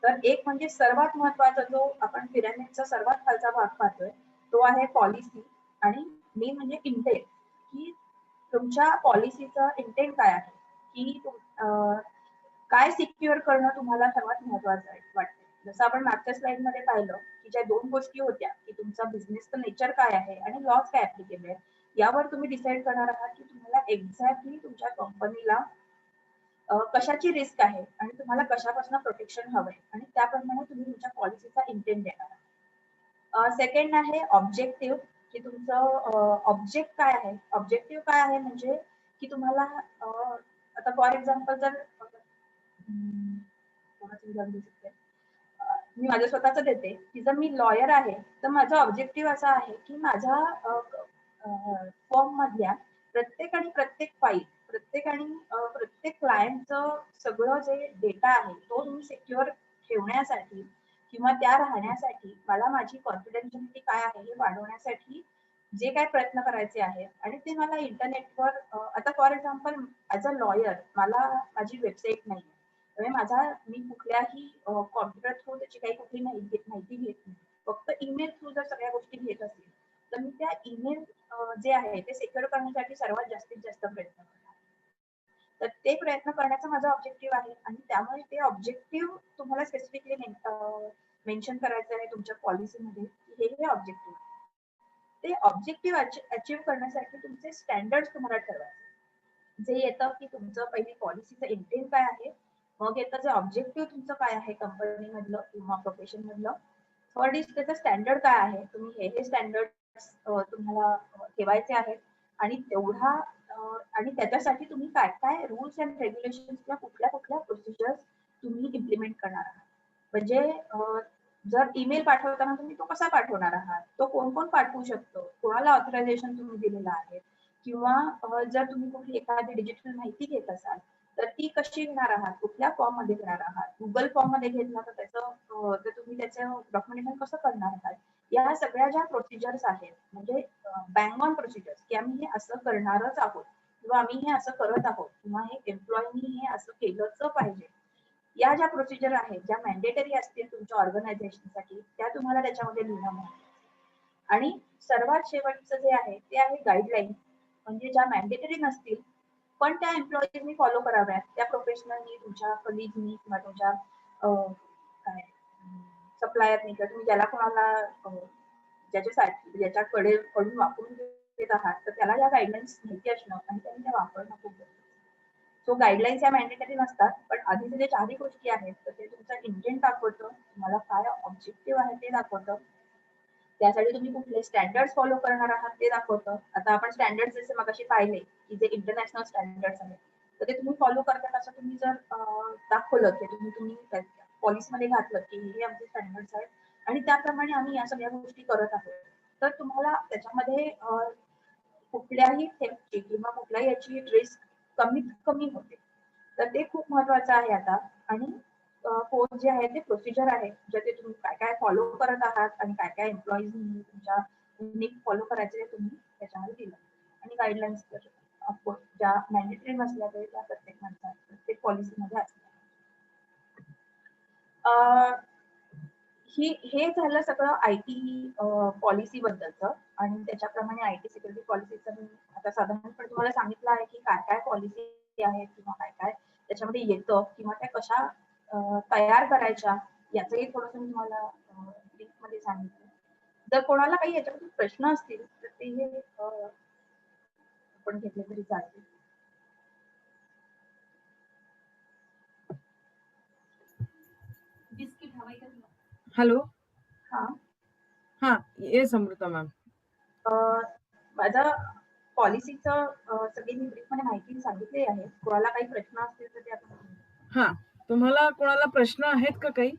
तर एक म्हणजे सर्वात महत्वाचा जो आपण पिरॅमिडचा सर्वात खालचा भाग पाहतोय तो आहे पॉलिसी आणि मेन म्हणजे इंटेंट की तुमच्या पॉलिसीचा इंटेंट काय आहे की काय सिक्युअर करणं तुम्हाला सर्वात महत्वाचं आहे वाटतं. जसं आपण मागच्या स्लाइड मध्ये पाहिलं की ज्या 2 गोष्टी होत्या की तुमचा बिझनेसचं नेचर काय आहे आणि लॉज काय ऍप्लिकेबल आहे यावर तुम्ही डिसाईड करणार आहात की तुम्हाला एक्झॅक्टली तुमच्या कंपनीला कशाची रिस्क आहे आणि तुम्हाला कशापासून प्रोटेक्शन हवंय आणि त्याप्रमाणे तुम्ही तुमच्या पॉलिसीचा इंटेंट देणार आहात. सेकंड आहे ऑब्जेक्टिव्ह, की तुमचं ऑब्जेक्ट काय आहे. ऑब्जेक्टिव्ह काय आहे म्हणजे की तुम्हाला आता फॉर एक्झाम्पल जर कोणाचं उदाहरण देऊ शकते. मी माझं स्वतःच देते, की जर मी लॉयर आहे, तर माझं ऑब्जेक्टिव्ह असं आहे, की माझ्या फर्म मधल्या प्रत्येक फाईल, प्रत्येक क्लायंटचं सगळं जे डेटा आहे, तो तुम्ही सिक्युअर ठेवण्यासाठी किंवा त्या राहण्यासाठी मला माझी कॉन्फिडेन्शियलिटी काय आहे हे वाढवण्यासाठी जे काही प्रयत्न करायचे आहेत आणि ते मला इंटरनेटवर आता for example as a lawyer मला माझी वेबसाईट नाही. त्यामुळे मी कुठल्याही कॉम्प्युटर थ्रू त्याची काही कुठली माहिती घेत नाही. फक्त ईमेल थ्रू जर सगळ्या गोष्टी घेत असेल, तर मी त्या ईमेल जे आहे ते सिक्युअर करण्यासाठी सर्वात जास्तीत जास्त प्रयत्न करणार. तर ते प्रयत्न करण्याचा माझा ऑब्जेक्टिव्ह आहे आणि त्यामुळे ते ऑब्जेक्टिव्ह तुम्हाला स्पेसिफिकली मेन्शन करायचं आहे तुमच्या पॉलिसीमध्ये, की हे ऑब्जेक्टिव्ह. ते ऑब्जेक्टिव्ह अचीव्ह करण्यासाठी तुमचे स्टँडर्ड्स तुम्हाला ठरवायचे. जे येतं की तुमचं पहिली पॉलिसीचं इंटेंट काय आहे, मग येतं जे ऑब्जेक्टिव्ह तुमचं काय आहे कंपनी मधलं किंवा प्रोफेशन मधलं. थर्ड इज त्याचं स्टँडर्ड काय आहे, तुम्ही हे स्टँडर्ड तुम्हाला ठेवायचे आहेत आणि तेवढा आणि त्याच्यासाठी तुम्ही काय काय रूल्स अँड रेग्युलेशन किंवा कुठल्या प्रोसिजर्स तुम्ही इम्प्लिमेंट करणार आहात. म्हणजे जर ईमेल पाठवताना तुम्ही तो कसा पाठवणार आहात, तो कोण कोण पाठवू शकतो, कोणाला ऑथरायझेशन तुम्ही दिलेलं आहे किंवा जर तुम्ही कुठली एखादी डिजिटल माहिती घेत असाल तर ती कशी घेणार आहात, कुठल्या फॉर्म मध्ये घेणार आहात. गुगल फॉर्म मध्ये घेतला तर तर तुम्ही त्याचं डॉक्युमेंटेशन कसं करणार आहात. या सगळ्या ज्या प्रोसिजर्स आहेत म्हणजे बँग ऑन प्रोसिजर्स, की आम्ही हे असं करणारच आहोत किंवा आम्ही हे असं करत आहोत किंवा हे एम्प्लॉईनी हे असं केलंच पाहिजे. या ज्या प्रोसिजर आहेत, ज्या मॅन्डेटरी असतील तुमच्या ऑर्गनायझेशनसाठी, त्या तुम्हाला त्याच्यामध्ये लिहिणं महत्त्वाचं. आणि सर्वात शेवटचं जे आहे ते आहे गाईडलाईन, म्हणजे ज्या मॅन्डेटरी नसतील पण त्या एम्प्लॉईजनी फॉलो कराव्यात. त्या प्रोफेशनलनी, तुमच्या कलिगनी किंवा तुमच्या काय सप्लायरनी किंवा तुम्ही ज्याला कोणाला ज्याच्याकडे कडून वापरून घेत आहात, तर त्याला या गाईडलाईन्स माहिती असणं आणि त्यांनी त्या वापरणं खूप गरजेचं आहे. सो गाईडलाईन्स या मॅन्डेटरी नसतात, पण आधीचे जे चारही गोष्टी आहेत, तर ते तुमचा इंटेंट दाखवतं, तुम्हाला काय ऑब्जेक्टिव्ह आहे ते दाखवतं. त्यासाठी तुम्ही कुठले स्टँडर्ड्स फॉलो करणार आहात ते दाखवतं. आता आपण स्टँडर्ड्स जसे मगाशी पाहिले, की जे इंटरनॅशनल स्टँडर्ड्स आहेत, तर ते तुम्ही फॉलो करतात असं तुम्ही जर दाखवलं, की तुम्ही पॉलिसीमध्ये घातलं, की हे आमचे स्टँडर्ड्स आहेत आणि त्याप्रमाणे आम्ही या सगळ्या गोष्टी करत आहोत. तर तुम्हाला त्याच्यामध्ये कुठल्याही थेफ्टची किंवा कुठल्याही याची रिस्क कमीत कमी होते. तर ते खूप महत्वाचं आहे आता. आणि फोर्थ जे आहे ते प्रोसिजर आहे, जे ते तुम्ही काय काय फॉलो करत आहात आणि काय काय एम्प्लॉईजनी तुमच्या नीट फॉलो करायचे ते तुम्ही त्याच्यामध्ये दिलं. आणि गाईडलाईन्स तर ऑफकोर्स ज्या मॅन्डेटरी नसल्या तरी त्या प्रत्येक माणसात प्रत्येक पॉलिसीमध्ये असतात. हे झालं सगळं आयटी पॉलिसी बद्दलचं आणि त्याच्याप्रमाणे आयटी सिक्युरिटी पॉलिसीचं मी आता साधारणपणे तुम्हाला सांगितलं आहे की काय काय पॉलिसी आहेत किंवा काय काय त्याच्यामध्ये येतं किंवा त्या कशा तयार करायच्या याचंही थोडंसं मी तुम्हाला मध्ये सांगितलं. जर कोणाला काही याच्याबद्दल प्रश्न असतील तर ते आपण घेतले तरी चालतील. हॅलो. हा हा, येस अमृता मॅम. माझा पॉलिसीचं सगळी मी ब्रीफमध्ये माहिती सांगितली आहे. कोणाला काही प्रश्न असतील तर ते आपण हा, तुम्हाला कोणाला प्रश्न आहेत का काही?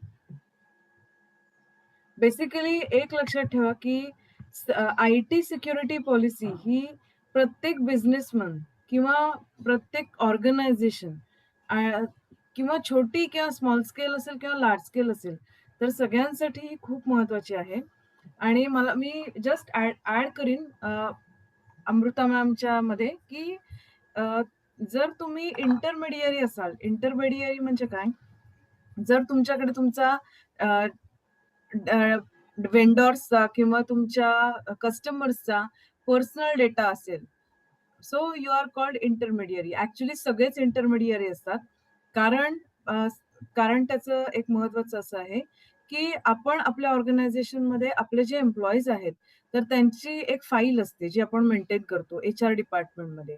बेसिकली एक लक्षात ठेवा की आयटी सिक्युरिटी पॉलिसी ही प्रत्येक बिझनेसमन किंवा प्रत्येक ऑर्गनायझेशन किंवा छोटी किंवा स्मॉल स्केल असेल किंवा लार्ज स्केल असेल तर सगळ्यांसाठी ही खूप महत्वाची आहे. आणि मी जस्ट ऍड करीन अमृता मॅमच्या मध्ये की जर तुम्ही इंटरमिडियरी असाल, इंटरमिडियरी म्हणजे काय, जर तुमच्याकडे तुमचा वेंडॉर्सचा किंवा तुमच्या कस्टमर्सचा पर्सनल डेटा असेल, so you are called intermediary. Actually सगळेच इंटरमिडियरी असतात. कारण त्याचं एक महत्वाचं असं आहे की आपण आपल्या ऑर्गनायझेशनमध्ये आपले जे एम्प्लॉईज आहेत, तर त्यांची एक फाईल असते, जी आपण मेंटेन करतो एच-आर डिपार्टमेंटमध्ये.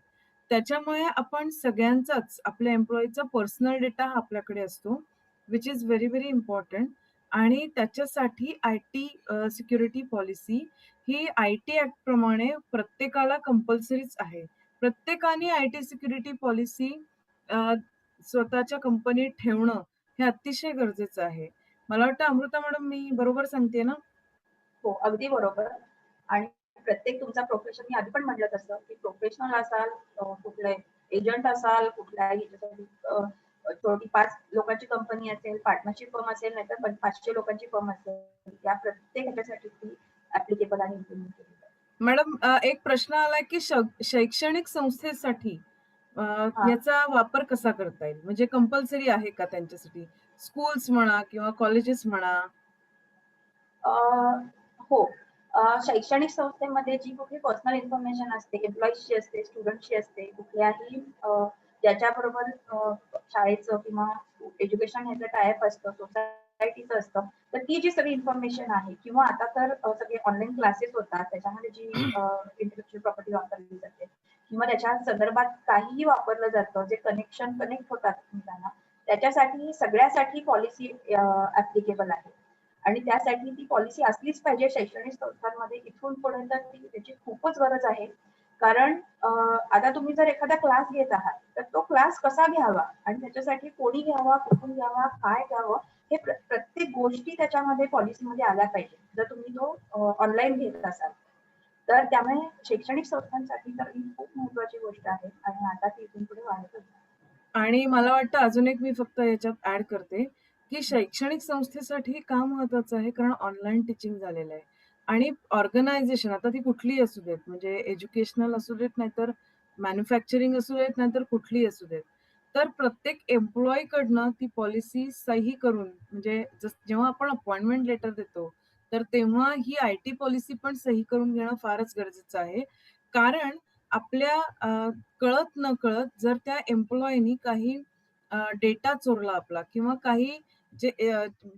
त्याच्यामुळे आपण सगळ्यांचाच आपल्या एम्प्लॉईचा पर्सनल डेटा हा आपल्याकडे असतो, which is very, very important. आणि त्याच्यासाठी आय-टी सिक्युरिटी पॉलिसी ही आय-टी ॲक्टप्रमाणे प्रत्येकाला कंपल्सरीच आहे. प्रत्येकाने आय-टी सिक्युरिटी पॉलिसी स्वतःच्या कंपनीत ठेवणं हे अतिशय गरजेचं आहे. मला वाटतं अमृता मॅडम मी बरोबर सांगतेय ना? हो, अगदी बरोबर. आणि प्रत्येक तुमचा प्रोफेशन मी आधी पण म्हटलं तसं, की प्रोफेशनल असाल, कुठले एजंट असाल, कुठल्याही ह्याच्यासाठी छोटी 5 लोकांची कंपनी असेल, पार्टनरशिप फर्म असेल, नाहीतर 500 लोकांची फर्म असेल, या प्रत्येक ह्याच्यासाठी ती ॲप्लिकेबल आणि इम्प्लिमेंट केली जाते. मॅडम एक प्रश्न आलाय की शैक्षणिक संस्थेसाठी हां. याचा वापर कसा करता येईल? म्हणजे कंपल्सरी आहे का त्यांच्यासाठी? स्कूल्स म्हणा किंवा कॉलेजेस म्हणा. अ, हो. शैक्षणिक संस्थेमध्ये जी कुठली पर्सनल इन्फॉर्मेशन असते, एम्प्लॉईजची असते, स्टुडंटची असते, कुठल्याही ज्याच्याबरोबर शाळेचं किंवा एज्युकेशन ह्याचं टाय-अप असतं, सोसायटीचं असतं, तर ती जी सगळी इन्फॉर्मेशन आहे किंवा आता तर सगळे ऑनलाईन क्लासेस होतात, त्याच्यामध्ये जी इंटेलेक्चुअल प्रॉपर्टी वापरली जाते किंवा त्याच्या संदर्भात काहीही वापरलं जातं, जे कनेक्ट होतात एकमेकांना, त्याच्यासाठी सगळ्यासाठी पॉलिसी ॲप्लिकेबल आहे. आणि त्यासाठी ती पॉलिसी असलीच पाहिजे शैक्षणिक संस्थांमध्ये. इथून पुढे तर त्याची खूपच गरज आहे. कारण आता तुम्ही जर एखादा क्लास घेत आहात, तर तो क्लास कसा घ्यावा आणि त्याच्यासाठी कोणी घ्यावा, कुठून घ्यावा, काय घ्यावं, हे प्रत्येक गोष्टी त्याच्यामध्ये पॉलिसीमध्ये आल्या पाहिजे. जर तुम्ही तो ऑनलाईन घेत असाल. तर त्यामुळे शैक्षणिक संस्थांसाठी तर ही खूप महत्त्वाची गोष्ट आहे आणि आता ती इथून पुढे वाढतच जाईल. आणि मला वाटतं अजून एक मी फक्त याच्यात ॲड करते, की शैक्षणिक संस्थेसाठी का महत्वाचं आहे? कारण ऑनलाईन टीचिंग झालेलं आहे आणि ऑर्गनायझेशन आता ती कुठलीही असू देत, म्हणजे एज्युकेशनल असू देत, नाहीतर मॅन्युफॅक्चरिंग असू देत, नाहीतर कुठलीही असू देत. तर प्रत्येक एम्प्लॉयीकडनं ती पॉलिसी सही करून म्हणजे जेव्हा आपण अपॉइंटमेंट लेटर देतो, तर तेव्हा ही आय-टी पॉलिसी पण सही करून घेणं फारच गरजेचं आहे. कारण आपल्या कळत-नकळत जर त्या एम्प्लॉयीनी काही डेटा चोरला आपला किंवा काही जे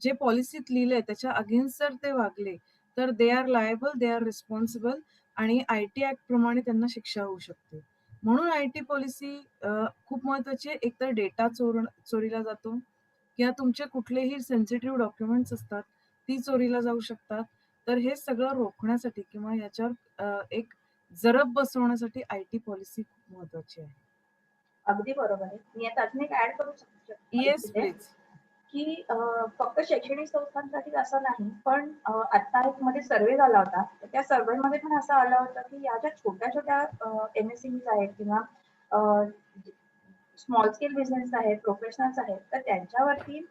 जे पॉलिसीत लिहिलंय त्याच्या अगेन्स्ट जर ते वागले, तर they are liable, they are responsible आणि आय-टी ॲक्ट प्रमाणे त्यांना शिक्षा होऊ शकते. म्हणून आय-टी पॉलिसी खूप महत्वाची आहे. एकतर डेटा चोरीला जातो किंवा तुमचे कुठलेही सेन्सिटिव्ह डॉक्युमेंट्स असतात, ती चोरीला जाऊ शकतात. तर हे सगळं रोखण्यासाठी किंवा याच्यावर एक जरब बसवण्यासाठी आय-टी पॉलिसी खूप महत्वाची आहे. अगदी बरोबर आहे. मी आता अजून एक ॲड करू येस, इच्छिते. प्लीज. की फक्त शैक्षणिक संस्थांसाठी असं नाही, पण आता एक मध्ये सर्व्हे झाला होता. तर त्या सर्व्हेमध्ये पण असं आलं होतं, की या ज्या छोट्या-छोट्या एम-एस-एमईज आहेत किंवा स्मॉल स्केल बिझनेस आहेत, प्रोफेशनल्स आहेत, तर त्यांच्यावरती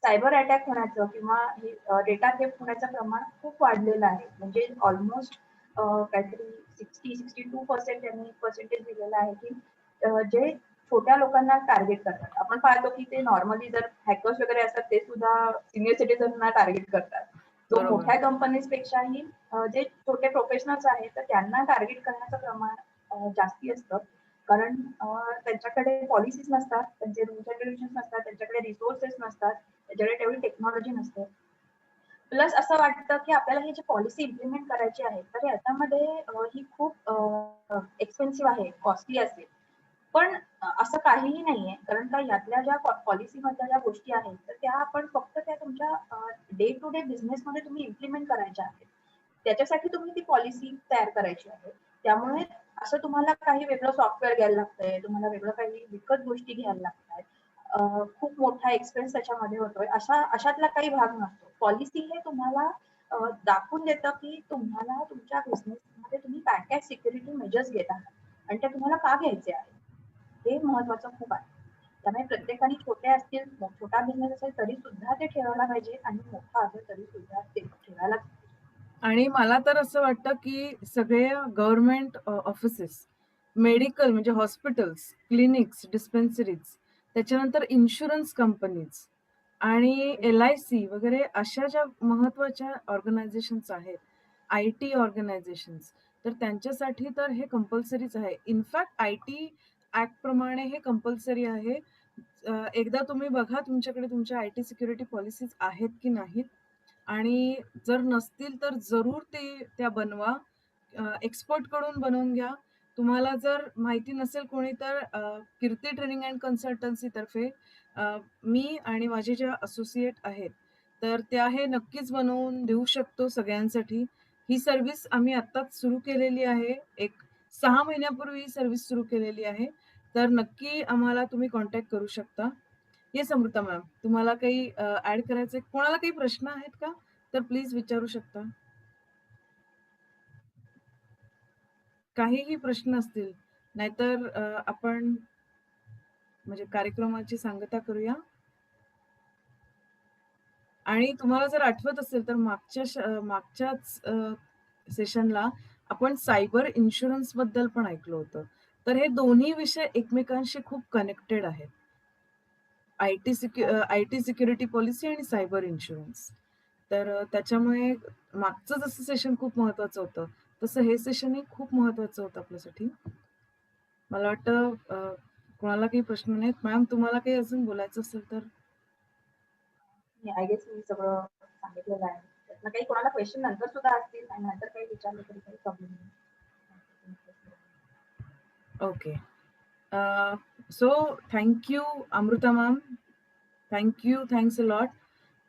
सायबर अटॅक होण्याचं किंवा डेटा थेफ्ट होण्याचं प्रमाण खूप वाढलेलं आहे. म्हणजे ऑलमोस्ट काहीतरी 60-62% त्यांनी पर्सेंटेज दिलेला आहे, की जे छोट्या लोकांना टार्गेट करतात. आपण पाहतो की ते नॉर्मली जर हॅकर्स वगैरे असतात ते सुद्धा सीनियर सिटिझनना टार्गेट करतात. तो बरोबर. मोठ्या कंपनीज पेक्षाही जे छोटे प्रोफेशनल्स आहेत तर त्यांना टार्गेट करण्याचं प्रमाण जास्ती असतं. कारण त्यांच्याकडे पॉलिसीज नसतात, त्यांचे रूल्स अँड रेग्युलेशन्स नसतात, त्यांच्याकडे रिसोर्सेस नसतात, त्यांच्याकडे तेवढी टेक्नॉलॉजी नसते. प्लस असं वाटतं की आपल्याला ही जी पॉलिसी इम्प्लिमेंट करायची आहे, तर याच्यामध्ये ही खूप एक्सपेन्सिव्ह आहे, कॉस्टली असेल. पण असं काहीही नाहीये. कारण का यातल्या ज्या पॉलिसीमधल्या ज्या गोष्टी आहेत, तर त्या आपण फक्त त्या तुमच्या डे टू डे बिझनेसमध्ये तुम्ही इम्प्लिमेंट करायच्या आहेत. त्याच्यासाठी तुम्ही ती पॉलिसी तयार करायची आहे. त्यामुळे असं तुम्हाला काही वेगळं सॉफ्टवेअर घ्यायला लागतंय, तुम्हाला वेगळं काही विकत गोष्टी घ्यायला लागतायत. खूप मोठा एक्सपेन्स त्याच्यामध्ये होतोय. अशातला काही भाग नसतो. पॉलिसी हे तुम्हाला दाखवून देतं, की तुम्हाला तुमच्या बिझनेसमध्ये तुम्ही काय-काय सिक्युरिटी मेजर्स घेत आहात आणि ते तुम्हाला का घ्यायचे आहेत. हे महत्वाचं खूप आहे. त्यामुळे प्रत्येकाने छोटे असतील, छोटा बिझनेस असेल तरी सुद्धा ते ठेवायला पाहिजे आणि मोठा असेल तरी सुद्धा ते ठेवायलाच पाहिजे. आणि मला तर असं वाटतं, की सगळे गव्हर्नमेंट ऑफिसेस, मेडिकल म्हणजे हॉस्पिटल्स, क्लिनिक्स, डिस्पेन्सरीज, त्याच्यानंतर इन्शुरन्स कंपनीज आणि एल-आय-सी वगैरे अशा ज्या महत्त्वाच्या ऑर्गनायझेशन्स आहेत, आय-टी ऑर्गनायझेशन्स, तर त्यांच्यासाठी तर हे कंपल्सरीच आहे. इनफॅक्ट आय-टी ॲक्टप्रमाणे हे कंपल्सरी आहे. एकदा तुम्ही बघा तुमच्याकडे तुमच्या आय-टी सिक्युरिटी पॉलिसीज आहेत की नाहीत आणि जर नसतील तर जरूर त्या बनवा. एक्सपर्टकडून बनवून घ्या. तुम्हाला जर माहिती नसेल कोणी तर कीर्ती ट्रेनिंग अँड कन्सल्टन्सीतर्फे मी आणि माझे ज्या असोसिएट आहेत, तर त्या हे नक्कीच बनवून देऊ शकतो सगळ्यांसाठी. ही सर्व्हिस आम्ही आत्ताच सुरू केलेली आहे. एक 6 महिन्यापूर्वी ही सर्व्हिस सुरू केलेली आहे. तर नक्की आम्हाला तुम्ही कॉन्टॅक्ट करू शकता. येस अमृता मॅम, तुम्हाला काही ॲड करायचंय? कोणाला काही प्रश्न आहेत का? तर प्लीज विचारू शकता. काहीही प्रश्न असतील, नाहीतर आपण म्हणजे कार्यक्रमाची सांगता करूया. आणि तुम्हाला जर आठवत असेल तर मागच्याच सेशनला आपण सायबर इन्शुरन्सबद्दल पण ऐकलं होतं. तर हे दोन्ही विषय एकमेकांशी खूप कनेक्टेड आहेत. आय-टी सिक्युरिटी पॉलिसी आणि सायबर इन्शुरन्स. तर त्याच्यामुळे मागचं जसं सेशन खूप महत्वाचं होतं, तसं हे सेशनही खूप महत्वाचं होतं आपल्यासाठी. मला वाटतं कोणाला काही प्रश्न नाहीत. मॅम तुम्हाला काही अजून बोलायचं असेल तर? आय गेस मी सगळं सांगितलेलं आहे. त्यातनं काही कोणाला क्वेश्चन नंतर सुद्धा असतील आणि नंतर काही विचारले तरी काही प्रॉब्लेम नाही. Okay. So thank you Amruta ma'am. Thanks a lot.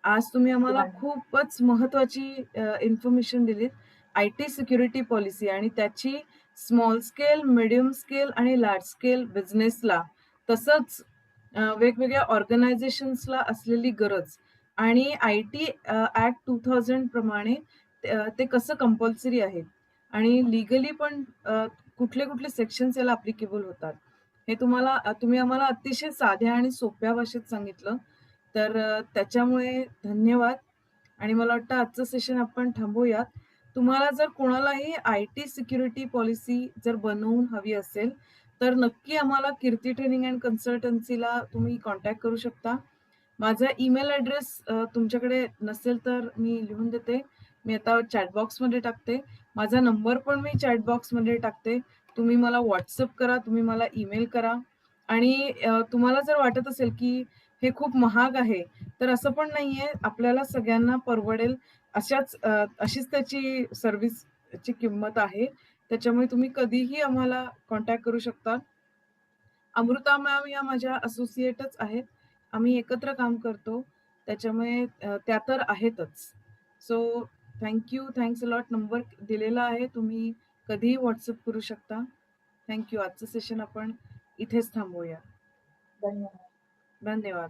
आज तुम्ही आम्हाला धन्यवाद. खूपच महत्वाची इन्फॉर्मेशन दिलीत. आय-टी सिक्युरिटी पॉलिसी आणि त्याची स्मॉल स्केल, मीडियम स्केल आणि लार्ज स्केल बिझनेसला तसंच वेगवेगळ्या ऑर्गनायझेशन्सला असलेली गरज आणि आय-टी ॲक्ट 2000 प्रमाणे ते कसं कंपल्सरी आहे आणि लीगली पण कुठले-कुठले सेक्शन्स याला ॲप्लिकेबल होतात. हे तुम्ही आम्हाला अतिशय साध्या आणि सोप्या भाषेत सांगितलं. तर त्याच्यामुळे धन्यवाद आणि मला वाटतं आजचं सेशन आपण थांबवूयात. तुम्हाला जर कोणालाही आय-टी सिक्युरिटी पॉलिसी जर बनवून हवी असेल, तर नक्की आम्हाला कीर्ती ट्रेनिंग अँड कन्सल्टन्सीला तुम्ही कॉन्टॅक्ट करू शकता. माझा ईमेल ॲड्रेस तुमच्याकडे नसेल तर मी लिहून देते. मी आता चॅट बॉक्समध्ये टाकते. माझा नंबर पण मी चॅट बॉक्समध्ये टाकते. तुम्ही मला WhatsApp करा, तुम्ही मला ईमेल करा आणि तुम्हाला जर वाटत असेल, की हे खूप महाग आहे, तर असं पण नाहीये. आपल्याला सगळ्यांना परवडेल अशीच त्याची सर्व्हिसची किंमत आहे. त्याच्यामुळे तुम्ही कधीही आम्हाला कॉन्टॅक्ट करू शकता. अमृता मॅम या माझ्या असोसिएटच आहेत. आम्ही एकत्र काम करतो. त्याच्यामुळे त्या तर आहेतच. So thanks a lot. Number दिलेला आहे. तुम्ही कधीही WhatsApp करू शकता. आजचं सेशन आपण इथेच थांबवूया. धन्यवाद. धन्यवाद.